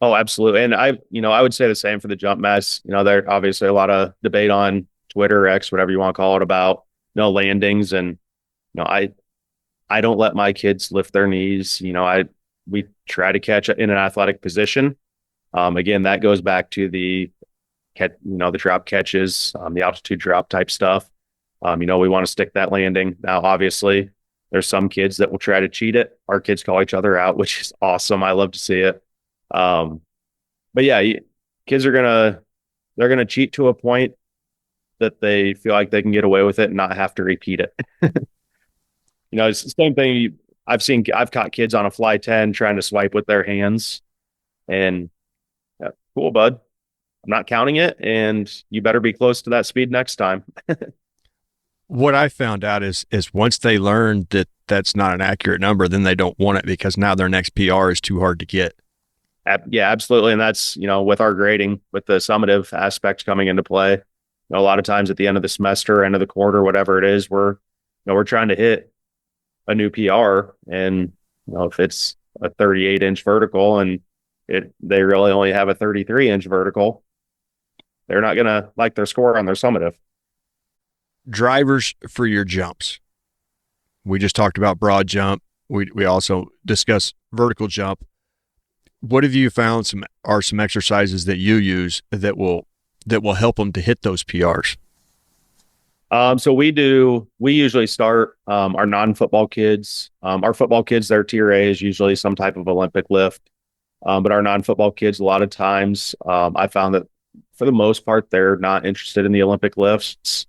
Oh, absolutely. And I would say the same for the jump mess. There obviously a lot of debate on Twitter, X, whatever you want to call it, about landings. And I don't let my kids lift their knees. We try to catch in an athletic position. Again, that goes back to the drop catches, the altitude drop type stuff. We want to stick that landing. Now, obviously, there's some kids that will try to cheat it. Our kids call each other out, which is awesome. I love to see it. But yeah, kids they're gonna cheat to a point that they feel like they can get away with it and not have to repeat it. It's the same thing. I've caught kids on a fly 10 trying to swipe with their hands, and yeah, cool, bud. I'm not counting it, and you better be close to that speed next time. What I found out is once they learn that that's not an accurate number, then they don't want it because now their next PR is too hard to get. Yeah, absolutely. And that's, with our grading, with the summative aspect coming into play, a lot of times at the end of the semester, end of the quarter, whatever it is, we're trying to hit a new PR. And, if it's a 38-inch vertical and they really only have a 33-inch vertical, they're not going to like their score on their summative. Drivers for your jumps. We just talked about broad jump. We also discussed vertical jump. What have you found some exercises that you use that will help them to hit those PRs? So we usually start our non-football kids. Our football kids, their tier A is usually some type of Olympic lift. But our non-football kids, a lot of times, I found that for the most part, they're not interested in the Olympic lifts.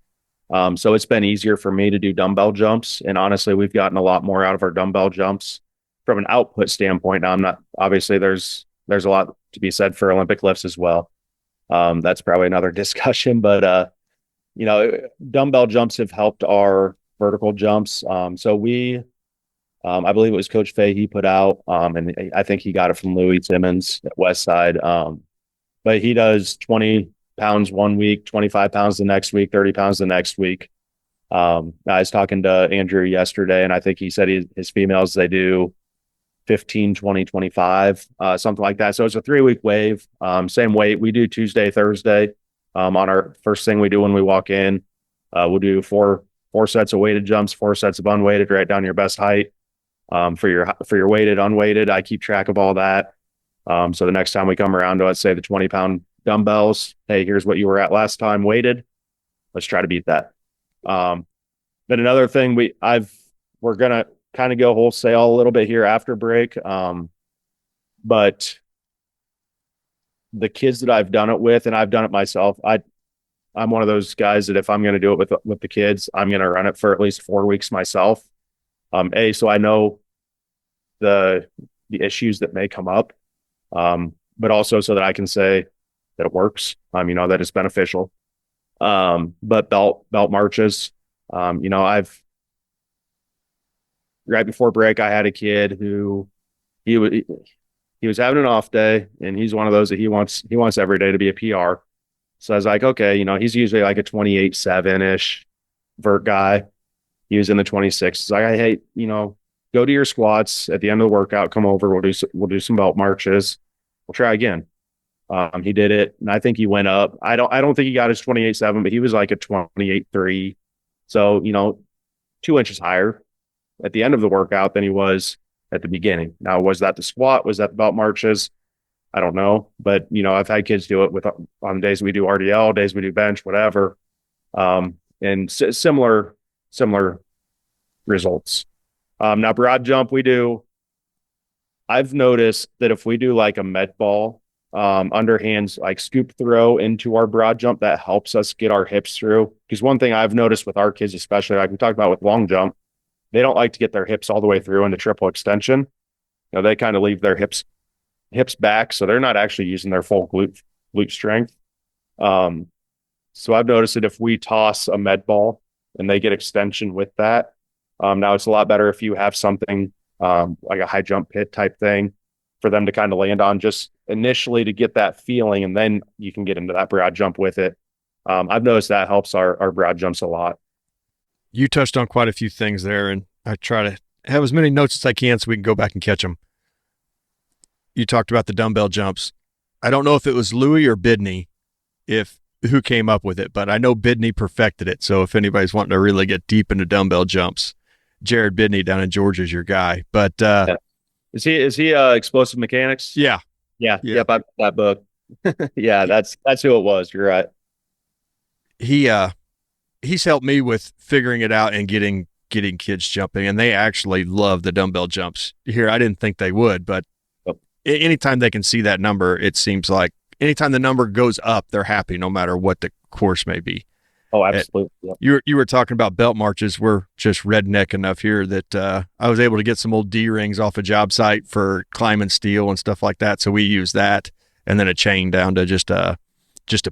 So it's been easier for me to do dumbbell jumps. And honestly, we've gotten a lot more out of our dumbbell jumps from an output standpoint. Now, I'm not, obviously there's a lot to be said for Olympic lifts as well. That's probably another discussion, but dumbbell jumps have helped our vertical jumps. So I believe it was Coach Fay, he put out, and I think he got it from Louis Simmons at Westside. But he does 20 pounds one week, 25 pounds the next week, 30 pounds the next week. I was talking to Andrew yesterday, and I think he said his females, they do 15, 20, 25, something like that. So it's a 3-week wave. Same weight. We do Tuesday, Thursday. On our first thing we do when we walk in, we'll do four sets of weighted jumps, 4 sets of unweighted, right down your best height. For your weighted, unweighted, I keep track of all that. So the next time we come around to, let's say, the 20-pound dumbbells, hey, here's what you were at last time weighted. Let's try to beat that. Then another thing we're gonna kind of go wholesale a little bit here after break. But the kids that I've done it with, and I've done it myself, I'm one of those guys that if I'm going to do it with the kids, I'm going to run it for at least 4 weeks myself. So I know the issues that may come up, but also so that I can say that it works, that it's beneficial. But belt marches, right before break, I had a kid who he was having an off day, and he's one of those that he wants every day to be a PR. So I was like, okay, he's usually like a 28.7-ish vert guy. He was in the 26s. Like, hey, go to your squats at the end of the workout, come over, we'll do some belt marches. We'll try again. He did it, and I think he went up. I don't think he got his 28.7, but he was like a 28.3. So, 2 inches higher at the end of the workout than he was at the beginning. Now, was that the squat? Was that the belt marches? I don't know. But, I've had kids do it on days we do RDL, days we do bench, whatever. And similar results. Now, broad jump, I've noticed that if we do like a med ball, underhands, like scoop throw into our broad jump, that helps us get our hips through. Because one thing I've noticed with our kids, especially like we talked about with long jump, they don't like to get their hips all the way through into triple extension. They kind of leave their hips back, so they're not actually using their full glute strength. So I've noticed that if we toss a med ball and they get extension with that, now it's a lot better if you have something like a high jump pit type thing for them to kind of land on just initially to get that feeling, and then you can get into that broad jump with it. I've noticed that helps our broad jumps a lot. You touched on quite a few things there, and I try to have as many notes as I can so we can go back and catch them. You talked about the dumbbell jumps. I don't know if it was Louis or Bidney, who came up with it, but I know Bidney perfected it. So if anybody's wanting to really get deep into dumbbell jumps, Jared Bidney down in Georgia is your guy. But Yeah. Is he explosive mechanics? yeah, Yeah. Yep. I that book. Yeah, that's who it was. You're right. he's helped me with figuring it out and getting kids jumping, and they actually love the dumbbell jumps here. I didn't think they would, but Yep. anytime they can see that number, it seems like anytime the number goes up, they're happy no matter what the course may be. Oh, absolutely. Yep. You were talking about belt marches. We're just redneck enough here that I was able to get some old D rings off a job site for climbing steel and stuff like that. So we use that, and then a chain down to just a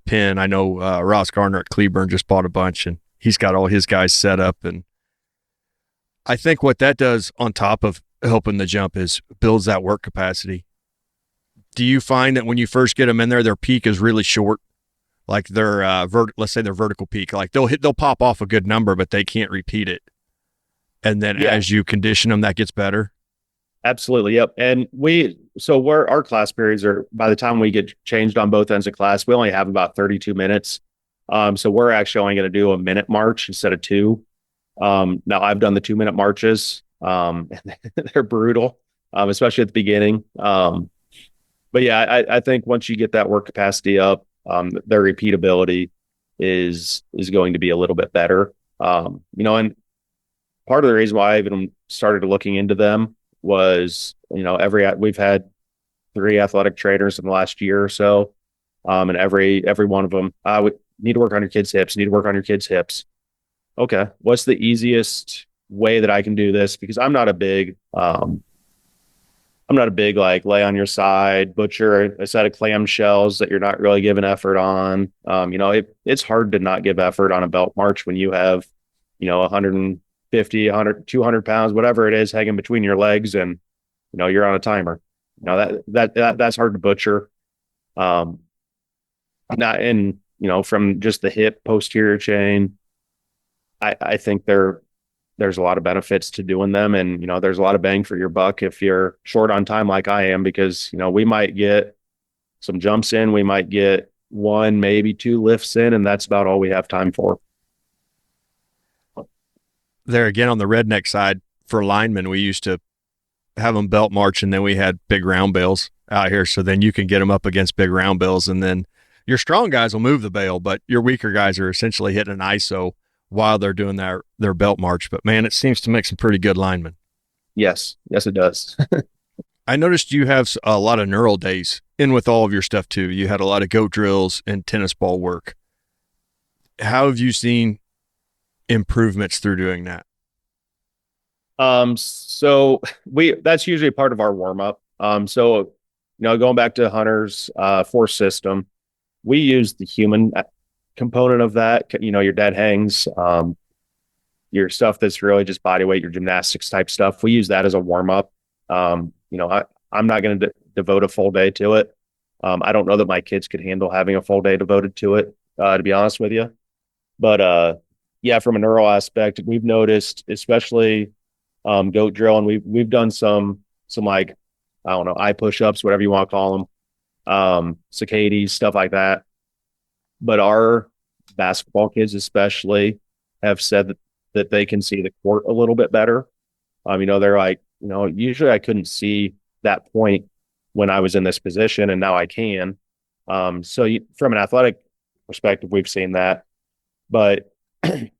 pin. I know Ross Garner at Cleburne just bought a bunch, and he's got all his guys set up. And I think what that does on top of helping the jump is builds that work capacity. Do you find that when you first get them in there, their peak is really short? Like their let's say their vertical peak, like they'll pop off a good number, but they can't repeat it. And then as you condition them, that gets better. Absolutely. Yep. And our class periods are, by the time we get changed on both ends of class, we only have about 32 minutes. So we're actually only going to do a minute march instead of 2. Now I've done the 2-minute marches. They're brutal, especially at the beginning. But yeah, I think once you get that work capacity up, their repeatability is going to be a little bit better. And part of the reason why I even started looking into them was, we've had 3 athletic trainers in the last year or so. And every one of them, we need to work on your kids' hips, Okay. What's the easiest way that I can do this? Because I'm not a big like lay on your side, butcher a set of clamshells that you're not really giving effort on. It's hard to not give effort on a belt march when you have, 150, 100, 200 pounds, whatever it is, hanging between your legs, and you're on a timer. That's hard to butcher. From just the hip posterior chain, I think there's a lot of benefits to doing them, and there's a lot of bang for your buck if you're short on time like I am, because we might get some jumps in, we might get 1, maybe 2 lifts in, and that's about all we have time for. There again, on the redneck side for linemen, we used to have them belt march, and then we had big round bales out here, so then you can get them up against big round bales, and then your strong guys will move the bale, but your weaker guys are essentially hitting an ISO while they're doing their belt march. But man, it seems to make some pretty good linemen. Yes, it does. I noticed you have a lot of neural days in with all of your stuff too. You had a lot of goat drills and tennis ball work. How have you seen improvements through doing that? So that's usually part of our warm up. Going back to Hunter's force system, we use the human component of that, your dead hangs, your stuff that's really just body weight, your gymnastics type stuff. We use that as a warm up. I'm not going to devote a full day to it. I don't know that my kids could handle having a full day devoted to it, to be honest with you. But from a neural aspect, we've noticed, especially goat drill, and we've done some like, I don't know, eye push-ups, whatever you want to call them, cicadas, stuff like that. But our basketball kids especially have said that they can see the court a little bit better. They're like, usually I couldn't see that point when I was in this position, and now I can. From an athletic perspective, we've seen that. But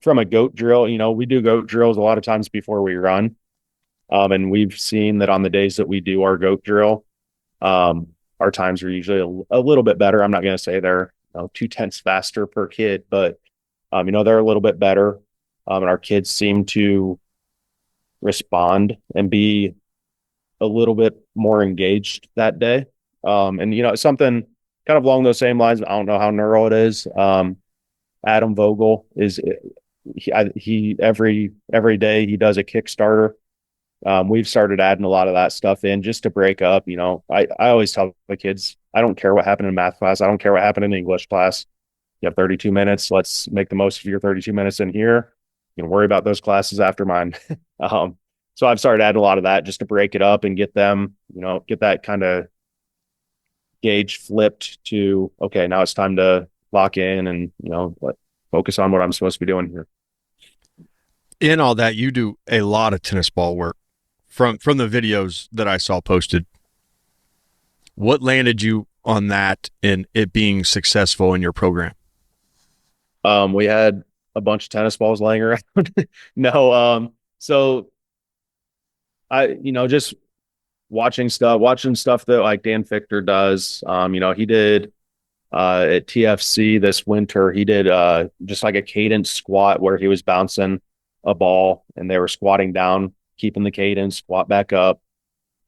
from a goat drill, we do goat drills a lot of times before we run. And we've seen that on the days that we do our goat drill, our times are usually a little bit better. I'm not going to say they're 0.2 faster per kid, but they're a little bit better. And our kids seem to respond and be a little bit more engaged that day. Something kind of along those same lines. I don't know how neural it is. Adam Vogel is he every day he does a Kickstarter. We've started adding a lot of that stuff in just to break up. I always tell the kids, I don't care what happened in math class. I don't care what happened in English class. You have 32 minutes. Let's make the most of your 32 minutes in here. You can worry about those classes after mine. So I've started adding a lot of that just to break it up and get them, get that kind of gauge flipped to, okay, now it's time to lock in and, focus on what I'm supposed to be doing here. In all that, you do a lot of tennis ball work from the videos that I saw posted. What landed you on that and it being successful in your program? We had a bunch of tennis balls laying around. No, so I, just watching stuff that like Dan Fichter does. He did at TFC this winter, he did just like a cadence squat where he was bouncing a ball and they were squatting down, keeping the cadence, squat back up,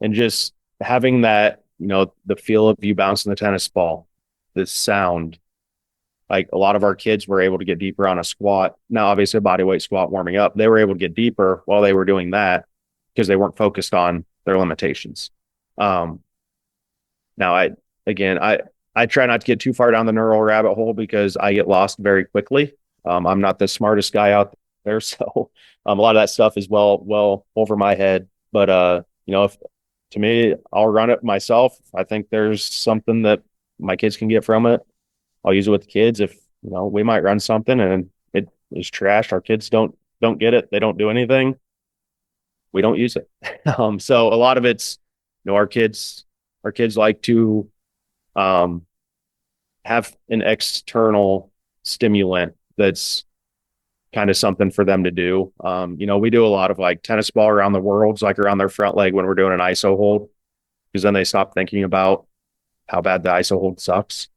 and just having that, the feel of you bouncing the tennis ball, the sound. Like a lot of our kids were able to get deeper on a squat. Now, obviously, a body weight squat warming up, they were able to get deeper while they were doing that because they weren't focused on their limitations. Now, I try not to get too far down the neural rabbit hole because I get lost very quickly. I'm not the smartest guy out there, so a lot of that stuff is well over my head. But if to me, I'll run it myself. I think there's something that my kids can get from it. I'll use it with the kids. If we might run something and it is trash, our kids don't get it. They don't do anything. We don't use it. So a lot of it's, our kids like to have an external stimulant that's kind of something for them to do. We do a lot of like tennis ball around the worlds, like around their front leg when we're doing an ISO hold, because then they stop thinking about how bad the ISO hold sucks.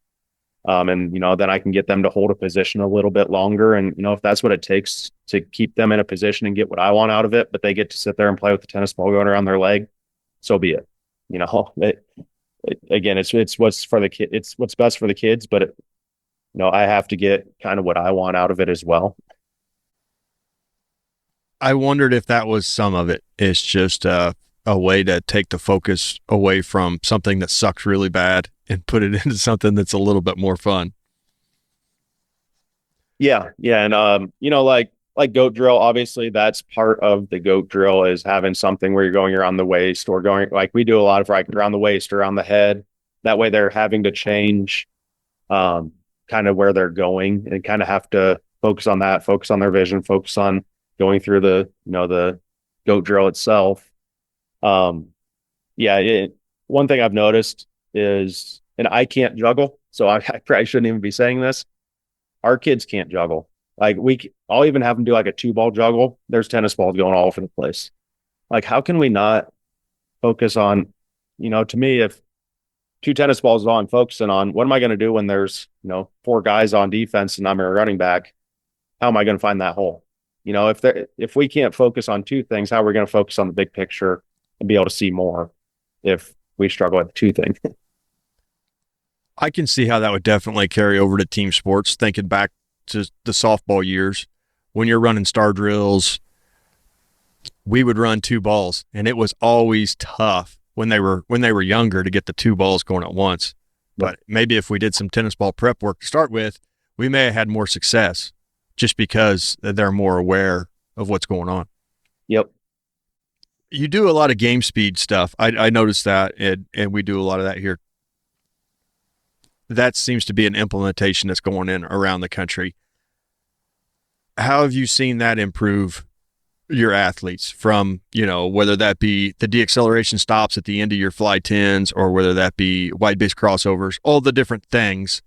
And then I can get them to hold a position a little bit longer. And, if that's what it takes to keep them in a position and get what I want out of it, but they get to sit there and play with the tennis ball going around their leg, so be it. Again, it's what's for the kid. It's what's best for the kids, but I have to get kind of what I want out of it as well. I wondered if that was some of it. It's just a way to take the focus away from something that sucks really bad and put it into something that's a little bit more fun. Yeah. And, like goat drill, obviously that's part of the goat drill is having something where you're going around the waist or going, like we do a lot of like around the waist, around the head. That way they're having to change kind of where they're going and kind of have to focus on that, focus on their vision, focus on going through the, the goat drill itself. One thing I've noticed is, and I can't juggle, so I probably shouldn't even be saying this. Our kids can't juggle. Like I'll even have them do like a 2-ball juggle. There's tennis balls going all over the place. Like, how can we not focus on, to me, if 2 tennis balls is all I'm focusing on, what am I going to do when there's, 4 guys on defense and I'm a running back? How am I going to find that hole? If we can't focus on 2 things, how are we going to focus on the big picture and be able to see more if we struggle with 2 things? I can see how that would definitely carry over to team sports, thinking back to the softball years when you're running star drills. We would run 2 balls and it was always tough when they were younger to get the 2 balls going at once. But maybe if we did some tennis ball prep work to start with, we may have had more success just because they're more aware of what's going on. Yep. You do a lot of game speed stuff. I noticed that, and we do a lot of that here. That seems to be an implementation that's going in around the country. How have you seen that improve your athletes from, whether that be the deacceleration stops at the end of your fly 10s or whether that be wide base crossovers, all the different things?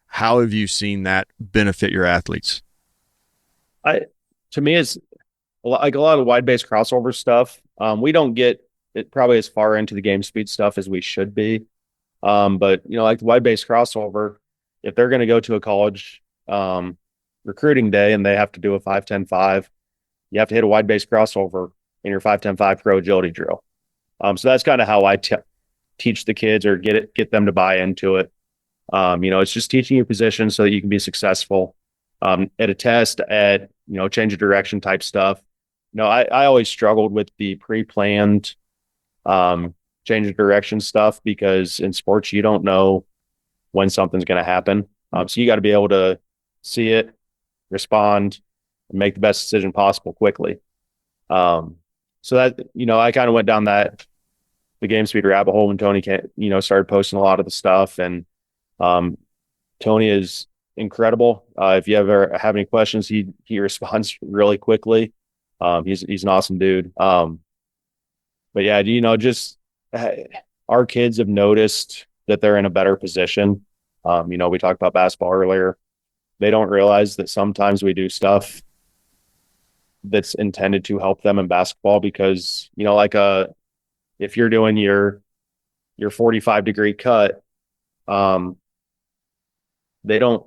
How have you seen that benefit your athletes? To me, it's like a lot of wide base crossover stuff. We don't get it probably as far into the game speed stuff as we should be. But like the wide base crossover, if they're going to go to a college recruiting day and they have to do a 5-10-5, you have to hit a wide base crossover in your 5-10-5 pro agility drill. So that's kind of how I teach the kids or get them to buy into it. It's just teaching you position so that you can be successful at a test, at change of direction type stuff. I always struggled with the pre-planned change of direction stuff because in sports, you don't know when something's going to happen. So you got to be able to see it, respond, and make the best decision possible quickly. so that, I kind of went down the game speed rabbit hole when Tony started posting a lot of the stuff. And Tony is incredible. If you ever have any questions, he responds really quickly. He's an awesome dude. But yeah, just our kids have noticed that they're in a better position. We talked about basketball earlier. They don't realize that sometimes we do stuff that's intended to help them in basketball because, if you're doing your 45-degree cut, they don't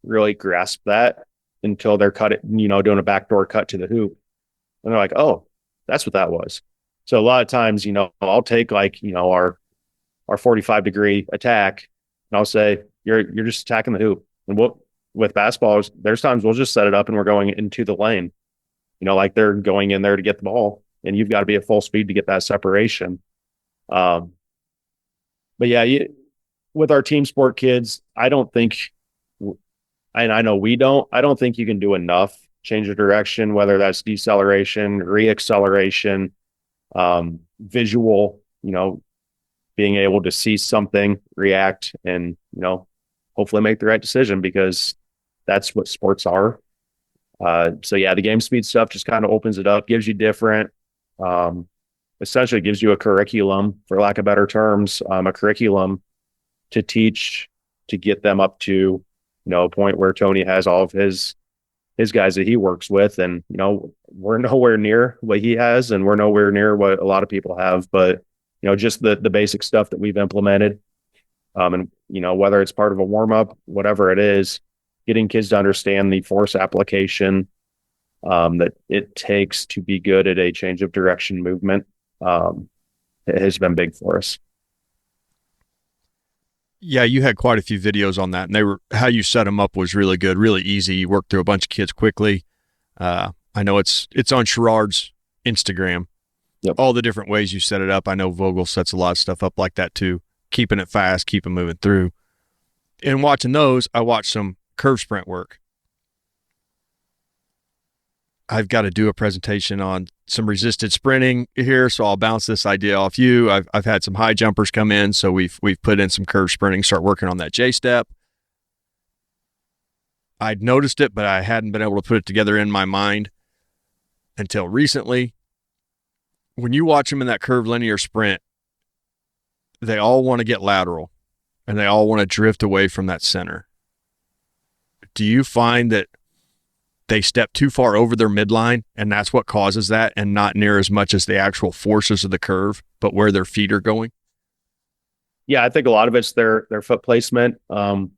really grasp that until they're doing a backdoor cut to the hoop. And they're like, oh, that's what that was. So a lot of times, I'll take our 45-degree attack and I'll say, you're just attacking the hoop. And with basketballs, there's times we'll just set it up and we're going into the lane, like they're going in there to get the ball and you've got to be at full speed to get that separation. But yeah, with our team sport kids, I don't think, and I know I don't think you can do enough change of direction, whether that's deceleration, reacceleration, visual, being able to see something, react, and, hopefully make the right decision because that's what sports are. So yeah, the game speed stuff just kind of opens it up, gives you different, essentially gives you a curriculum, for lack of better terms, a curriculum to teach, to get them up to, a point where Tony has all of his guys that he works with. And, we're nowhere near what he has and we're nowhere near what a lot of people have, but, just the basic stuff that we've implemented. And, whether it's part of a warm up, whatever it is, getting kids to understand the force application that it takes to be good at a change of direction movement has been big for us. Yeah, you had quite a few videos on that, and how you set them up was really good, really easy. You worked through a bunch of kids quickly. I know it's on Sherrard's Instagram. Yep. All the different ways you set it up. I know Vogel sets a lot of stuff up like that too, keeping it fast, keeping moving through. And watching those, I watched some curve sprint work. I've got to do a presentation on some resisted sprinting here, so I'll bounce this idea off you. I've had some high jumpers come in, so we've put in some curve sprinting, start working on that J step. I'd noticed it, but I hadn't been able to put it together in my mind until recently. When you watch them in that curved linear sprint, they all want to get lateral, and they all want to drift away from that center. Do you find that they step too far over their midline, and that's what causes that, and not near as much as the actual forces of the curve, but where their feet are going? Yeah, I think a lot of it's their foot placement and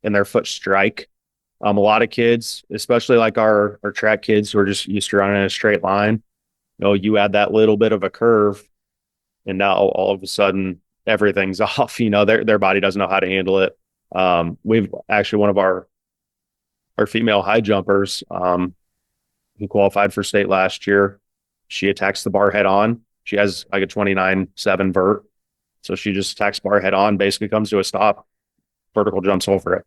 their foot strike. A lot of kids, especially like our track kids who are just used to running in a straight line, you add that little bit of a curve, and now all of a sudden everything's off. Their body doesn't know how to handle it. We've actually one of our female high jumpers who qualified for state last year. She attacks the bar head on. She has like a 29.7 vert. So she just attacks bar head on, basically comes to a stop, vertical jumps over it.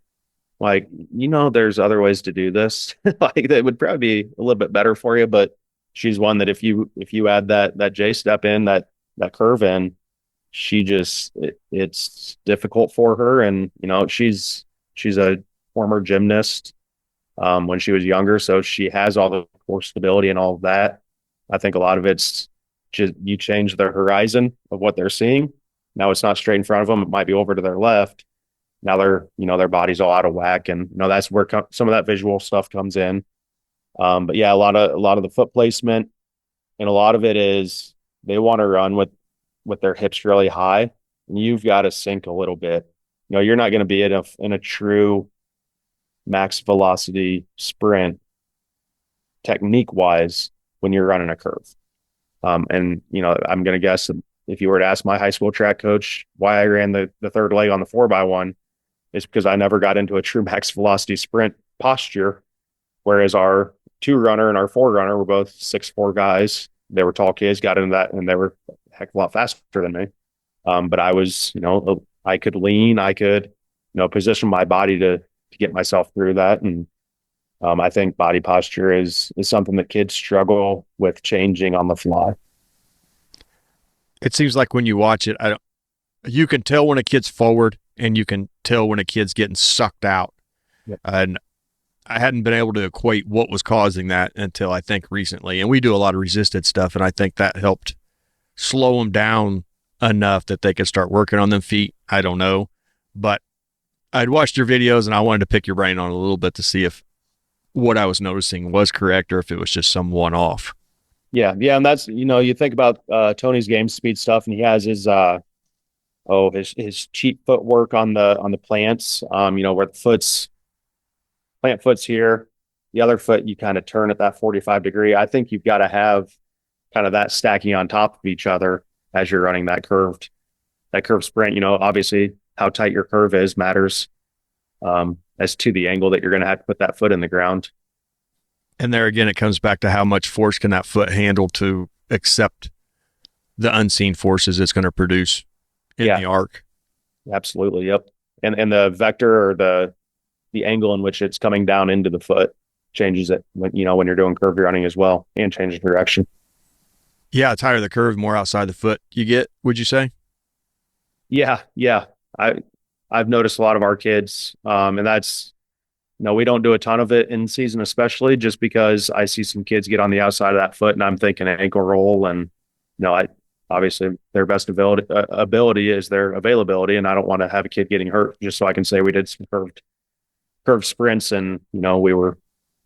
Like, there's other ways to do this. Like that would probably be a little bit better for you, but she's one that if you add that J step in, that curve in, it's difficult for her. And, she's a former gymnast when she was younger. So she has all the core stability and all of that. I think a lot of it's just you change the horizon of what they're seeing. Now it's not straight in front of them. It might be over to their left. Now their body's all out of whack. And, that's where some of that visual stuff comes in. But yeah, a lot of the foot placement and a lot of it is they want to run with their hips really high, and you've got to sink a little bit. You're not going to be in a true max velocity sprint technique wise when you're running a curve. And I'm going to guess if you were to ask my high school track coach why I ran the third leg on the 4x1, it's because I never got into a true max velocity sprint posture. Whereas our 2 runner and our 4 runner were both 6'4" guys. They were tall kids, got into that, and they were a heck of a lot faster than me. But I was, I could lean, I could, position my body to get myself through that. And I think body posture is something that kids struggle with changing on the fly. It seems like when you watch it, you can tell when a kid's forward and you can tell when a kid's getting sucked out. Yep. And I hadn't been able to equate what was causing that until I think recently. And we do a lot of resisted stuff, and I think that helped slow them down enough that they could start working on them feet. I don't know. But I'd watched your videos and I wanted to pick your brain on it a little bit to see if what I was noticing was correct or if it was just some one-off. Yeah. And that's, you think about Tony's game speed stuff, and he has his his cheat footwork on the plants, where the plant foot's here, the other foot you kind of turn at that 45-degree. I think you've got to have kind of that stacking on top of each other as you're running that curved sprint. Obviously how tight your curve is matters as to the angle that you're going to have to put that foot in the ground. And there again, it comes back to how much force can that foot handle to accept the unseen forces it's going to produce in the arc. Absolutely. Yep. And the vector or the angle in which it's coming down into the foot changes it when you're doing curve running as well, and changes direction. Yeah. It's higher the curve, more outside the foot you get, would you say? Yeah. I've noticed a lot of our kids, and that's, we don't do a ton of it in season, especially just because I see some kids get on the outside of that foot and I'm thinking an ankle roll, and obviously their best ability is their availability. And I don't want to have a kid getting hurt just so I can say we did some curved sprints and, we were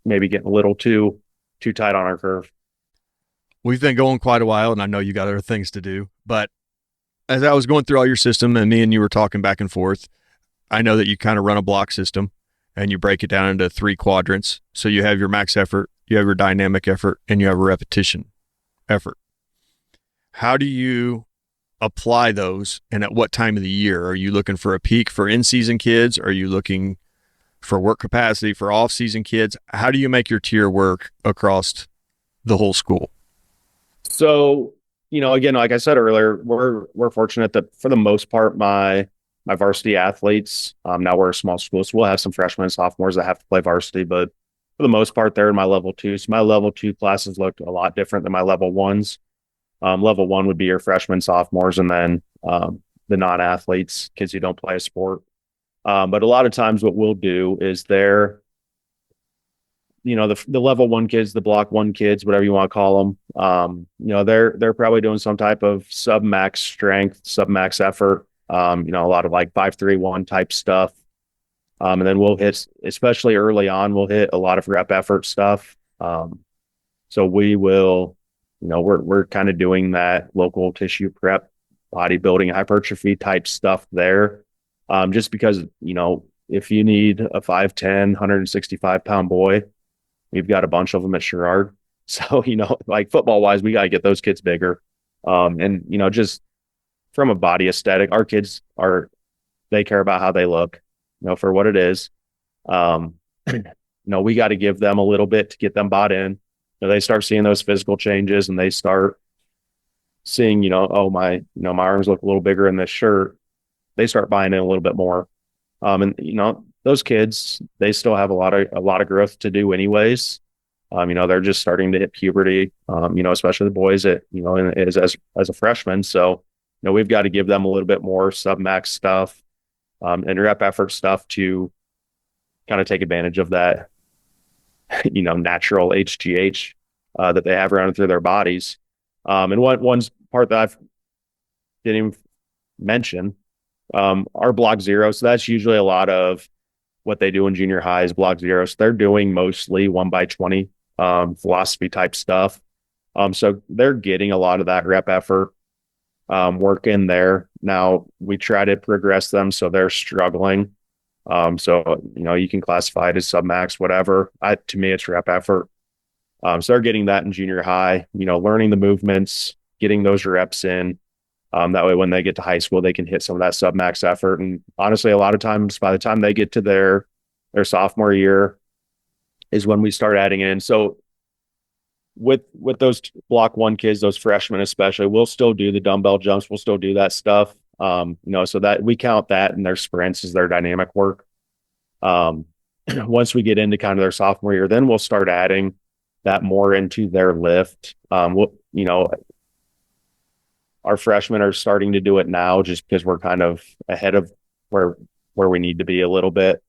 maybe getting a little too tight on our curve. We've been going quite a while and I know you got other things to do, but as I was going through all your system and me and you were talking back and forth, I know that you kind of run a block system and you break it down into 3 quadrants. So you have your max effort, you have your dynamic effort, and you have a repetition effort. How do you apply those, and at what time of the year? Are you looking for a peak for in-season kids? Are you looking for work capacity for off-season kids? How do you make your tier work across the whole school? So, again, like I said earlier, we're fortunate that for the most part, my varsity athletes, now we're a small school, so we'll have some freshmen and sophomores that have to play varsity, but for the most part, they're in my level 2. So my level 2 classes look a lot different than my level 1s. Level 1 would be your freshmen, sophomores, and then the non-athletes, kids who don't play a sport. But a lot of times what we'll do is the level 1 kids, the block 1 kids, whatever you want to call them, they're probably doing some type of sub-max strength, sub-max effort, a lot of like 5-3-1 type stuff. And then we'll hit, especially early on, we'll hit a lot of rep effort stuff. So we will, we're kind of doing that local tissue prep, bodybuilding, hypertrophy type stuff there. Just because, if you need a 5'10", 165-pound boy, we've got a bunch of them at Sherrard. So, like football wise, we got to get those kids bigger. And, just from a body aesthetic, our kids they care about how they look, for what it is. We got to give them a little bit to get them bought in. They start seeing those physical changes and they start seeing, my arms look a little bigger in this shirt. They start buying in a little bit more. And, those kids, they still have a lot of growth to do anyways. They're just starting to hit puberty, especially the boys as a freshman. So, we've got to give them a little bit more sub-max stuff and rep effort stuff to kind of take advantage of that, natural HGH that they have running through their bodies. And one part that I didn't even mention, our block 0. So that's usually a lot of what they do in junior high is block 0. So they're doing mostly 1x20 philosophy type stuff. So they're getting a lot of that rep effort work in there. Now we try to progress them so they're struggling. So you can classify it as submax, whatever. To me, it's rep effort. So they're getting that in junior high, learning the movements, getting those reps in. That way, when they get to high school, they can hit some of that submax effort. And honestly, a lot of times, by the time they get to their sophomore year, is when we start adding in. So with those block 1 kids, those freshmen especially, we'll still do the dumbbell jumps. We'll still do that stuff. So that we count that in their sprints as their dynamic work. Once we get into kind of their sophomore year, then we'll start adding that more into their lift. our freshmen are starting to do it now just because we're kind of ahead of where we need to be a little bit.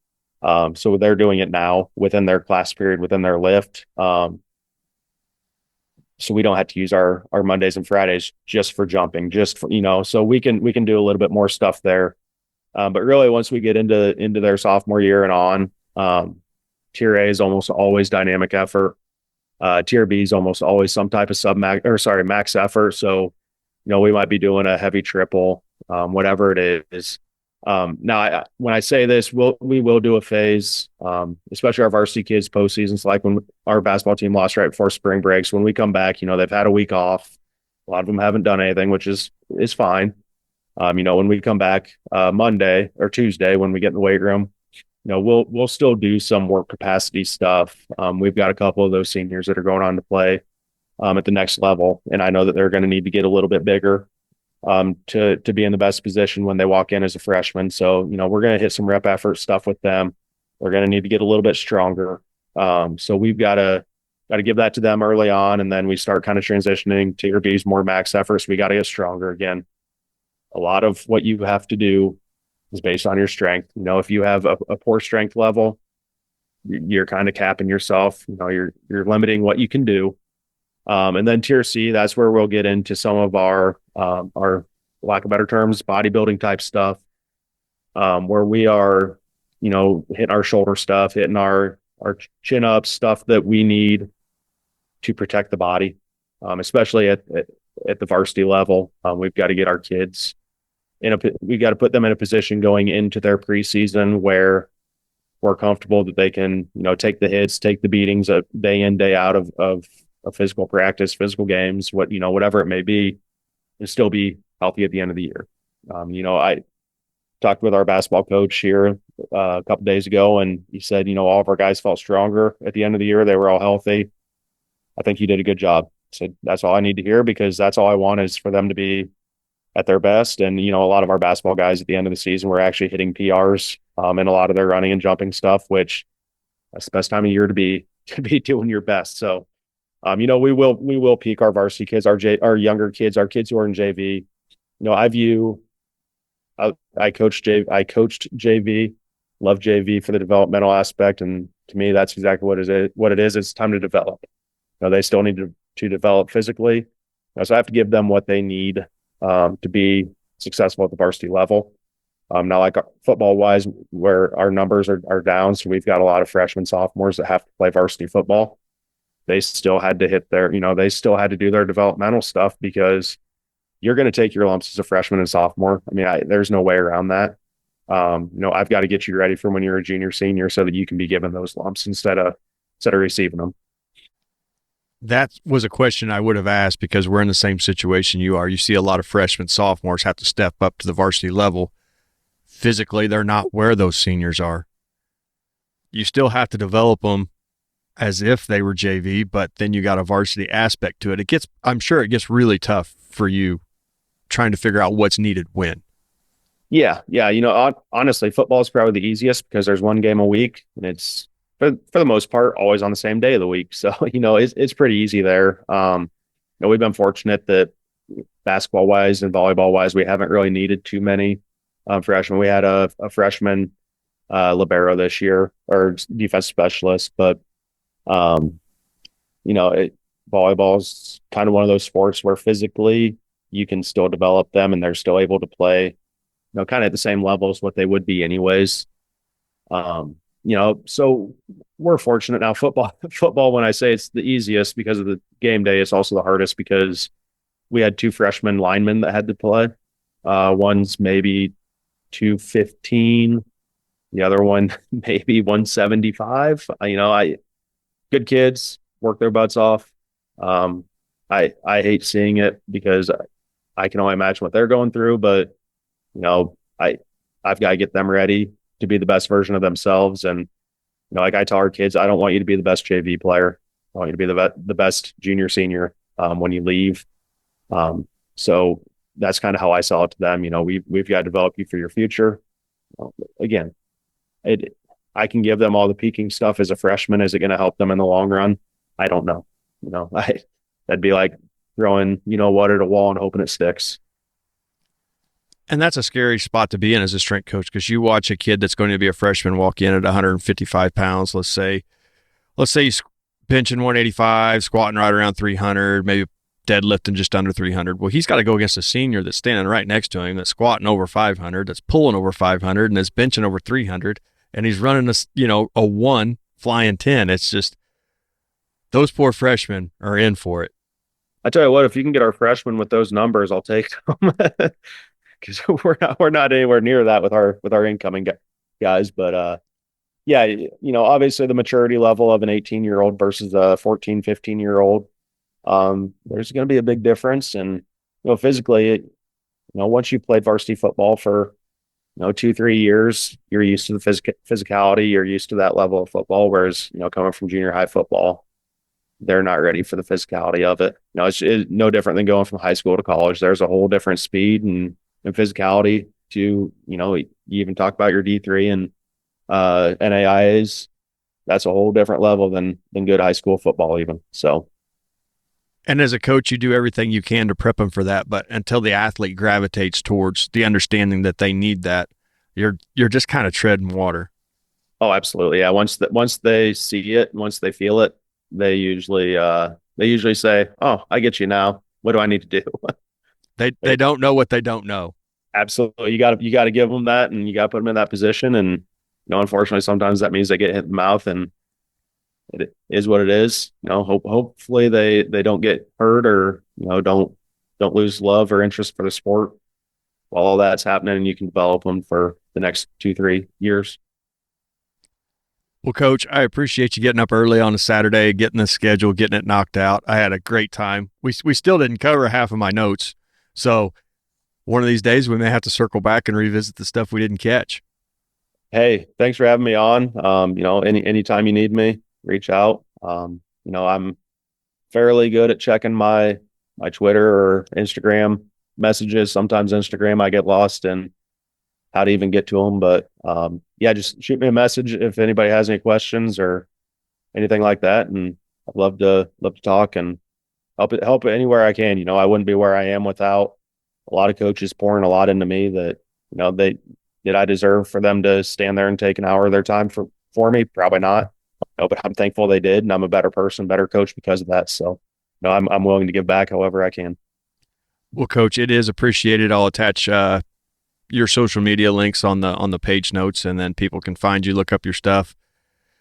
So they're doing it now within their class period, within their lift. So we don't have to use our Mondays and Fridays just for jumping, so we can do a little bit more stuff there. But really, once we get into their sophomore year and on, Tier A is almost always dynamic effort. Tier B is almost always some type of max effort. So, we might be doing a heavy triple, whatever it is. Now, when I say this, we will do a phase, especially our varsity kids postseasons, like when our basketball team lost right before spring breaks. When we come back, they've had a week off. A lot of them haven't done anything, which is fine. When we come back Monday or Tuesday, when we get in the weight room, we'll still do some work capacity stuff. We've got a couple of those seniors that are going on to play at the next level, and I know that they're going to need to get a little bit bigger to be in the best position when they walk in as a freshman. So, we're going to hit some rep effort stuff with them. We're going to need to get a little bit stronger. So we've got to give that to them early on, and then we start kind of transitioning to your B's more max efforts. We got to get stronger again. A lot of what you have to do is based on your strength. If you have a poor strength level, you're kind of capping yourself. You're limiting what you can do. And then Tier C, that's where we'll get into some of our lack of better terms, bodybuilding type stuff, where we are, hitting our shoulder stuff, hitting our chin up stuff that we need to protect the body, especially at the varsity level. We've got to get our kids we got to put them in a position going into their preseason where we're comfortable that they can, take the hits, take the beatings day in, day out of physical practice, physical games, whatever it may be, and still be healthy at the end of the year. I talked with our basketball coach here a couple days ago, and he said, all of our guys felt stronger at the end of the year. They were all healthy. I think you did a good job. I said, that's all I need to hear, because that's all I want is for them to be at their best. And, a lot of our basketball guys at the end of the season were actually hitting PRs in a lot of their running and jumping stuff, which that's the best time of year to be doing your best. So, we will peak our varsity kids, our younger kids, our kids who are in JV. I coached JV, love JV for the developmental aspect. And to me, that's exactly what it is. It's time to develop. They still need to develop physically. So I have to give them what they need to be successful at the varsity level. Now, like football wise, where our numbers are down, so we've got a lot of freshmen, sophomores that have to play varsity football. They still had to they still had to do their developmental stuff, because you're going to take your lumps as a freshman and sophomore. There's no way around that. I've got to get you ready for when you're a junior, senior, so that you can be given those lumps instead of receiving them. That was a question I would have asked, because we're in the same situation you are. You see a lot of freshmen, sophomores have to step up to the varsity level. Physically, they're not where those seniors are. You still have to develop them as if they were JV, but then you got a varsity aspect to it. I'm sure it gets really tough for you trying to figure out what's needed when. Yeah. Honestly, football is probably the easiest, because there's one game a week, and it's for the most part always on the same day of the week. So, it's pretty easy there. We've been fortunate that basketball wise and volleyball wise, we haven't really needed too many freshmen. We had a freshman libero this year, or defense specialist, but volleyball is kind of one of those sports where physically you can still develop them, and they're still able to play, kind of at the same level as what they would be anyways. So we're fortunate now. Football, when I say it's the easiest because of the game day, it's also the hardest, because we had two freshman linemen that had to play. One's maybe 215, the other one maybe 175. Good kids, work their butts off. I hate seeing it, because I can only imagine what they're going through, but I've got to get them ready to be the best version of themselves. And like I tell our kids, I don't want you to be the best JV player. I want you to be the best junior, senior when you leave. So that's kind of how I sell it to them. We've got to develop you for your future. Again, I can give them all the peaking stuff as a freshman. Is it going to help them in the long run? I don't know. That'd be like throwing, at a wall and hoping it sticks. And that's a scary spot to be in as a strength coach, because you watch a kid that's going to be a freshman walk in at 155 pounds, let's say he's benching 185, squatting right around 300, maybe deadlifting just under 300. Well, he's got to go against a senior that's standing right next to him, that's squatting over 500, that's pulling over 500, and that's benching over 300, and he's running a 1 flying 10. It's just, those poor freshmen are in for it. I tell you what, if you can get our freshmen with those numbers, I'll take them. Because we're not anywhere near that with our incoming guys. But yeah, obviously the maturity level of an 18-year-old versus a 14, 15-year-old, there's going to be a big difference. And physically, once you played varsity football for 2-3 years, you're used to the physicality, you're used to that level of football. Whereas coming from junior high football, they're not ready for the physicality of it. It's no different than going from high school to college. There's a whole different speed and physicality to, you even talk about your D3 and NAIAs. That's a whole different level than good high school football even. So, and as a coach, you do everything you can to prep them for that. But until the athlete gravitates towards the understanding that they need that, you're just kind of treading water. Oh, absolutely. Yeah. Once they see it, once they feel it, they usually say, "Oh, I get you now. What do I need to do?" They don't know what they don't know. Absolutely. You got to give them that, and you got to put them in that position. And unfortunately, sometimes that means they get hit in the mouth, and it is what it is. Hopefully they don't get hurt or don't lose love or interest for the sport while all that's happening, and you can develop them for the next 2-3 years. Well, Coach, I appreciate you getting up early on a Saturday, getting the schedule, getting it knocked out. I had a great time. We still didn't cover half of my notes, so one of these days we may have to circle back and revisit the stuff we didn't catch. Hey, thanks for having me on. Anytime you need me, reach out. I'm fairly good at checking my Twitter or Instagram messages. Sometimes Instagram, I get lost in how to even get to them. But yeah, just shoot me a message if anybody has any questions or anything like that. And I'd love to talk and help anywhere I can. I wouldn't be where I am without a lot of coaches pouring a lot into me that, I deserve for them to stand there and take an hour of their time for me? Probably not. But I'm thankful they did, and I'm a better person, better coach because of that. So, I'm willing to give back however I can. Well, Coach, it is appreciated. I'll attach your social media links on the page notes, and then people can find you, look up your stuff,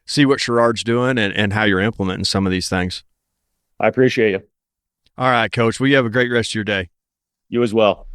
see what Sherrard's doing, and how you're implementing some of these things. I appreciate you. All right, Coach. Well, you have a great rest of your day. You as well.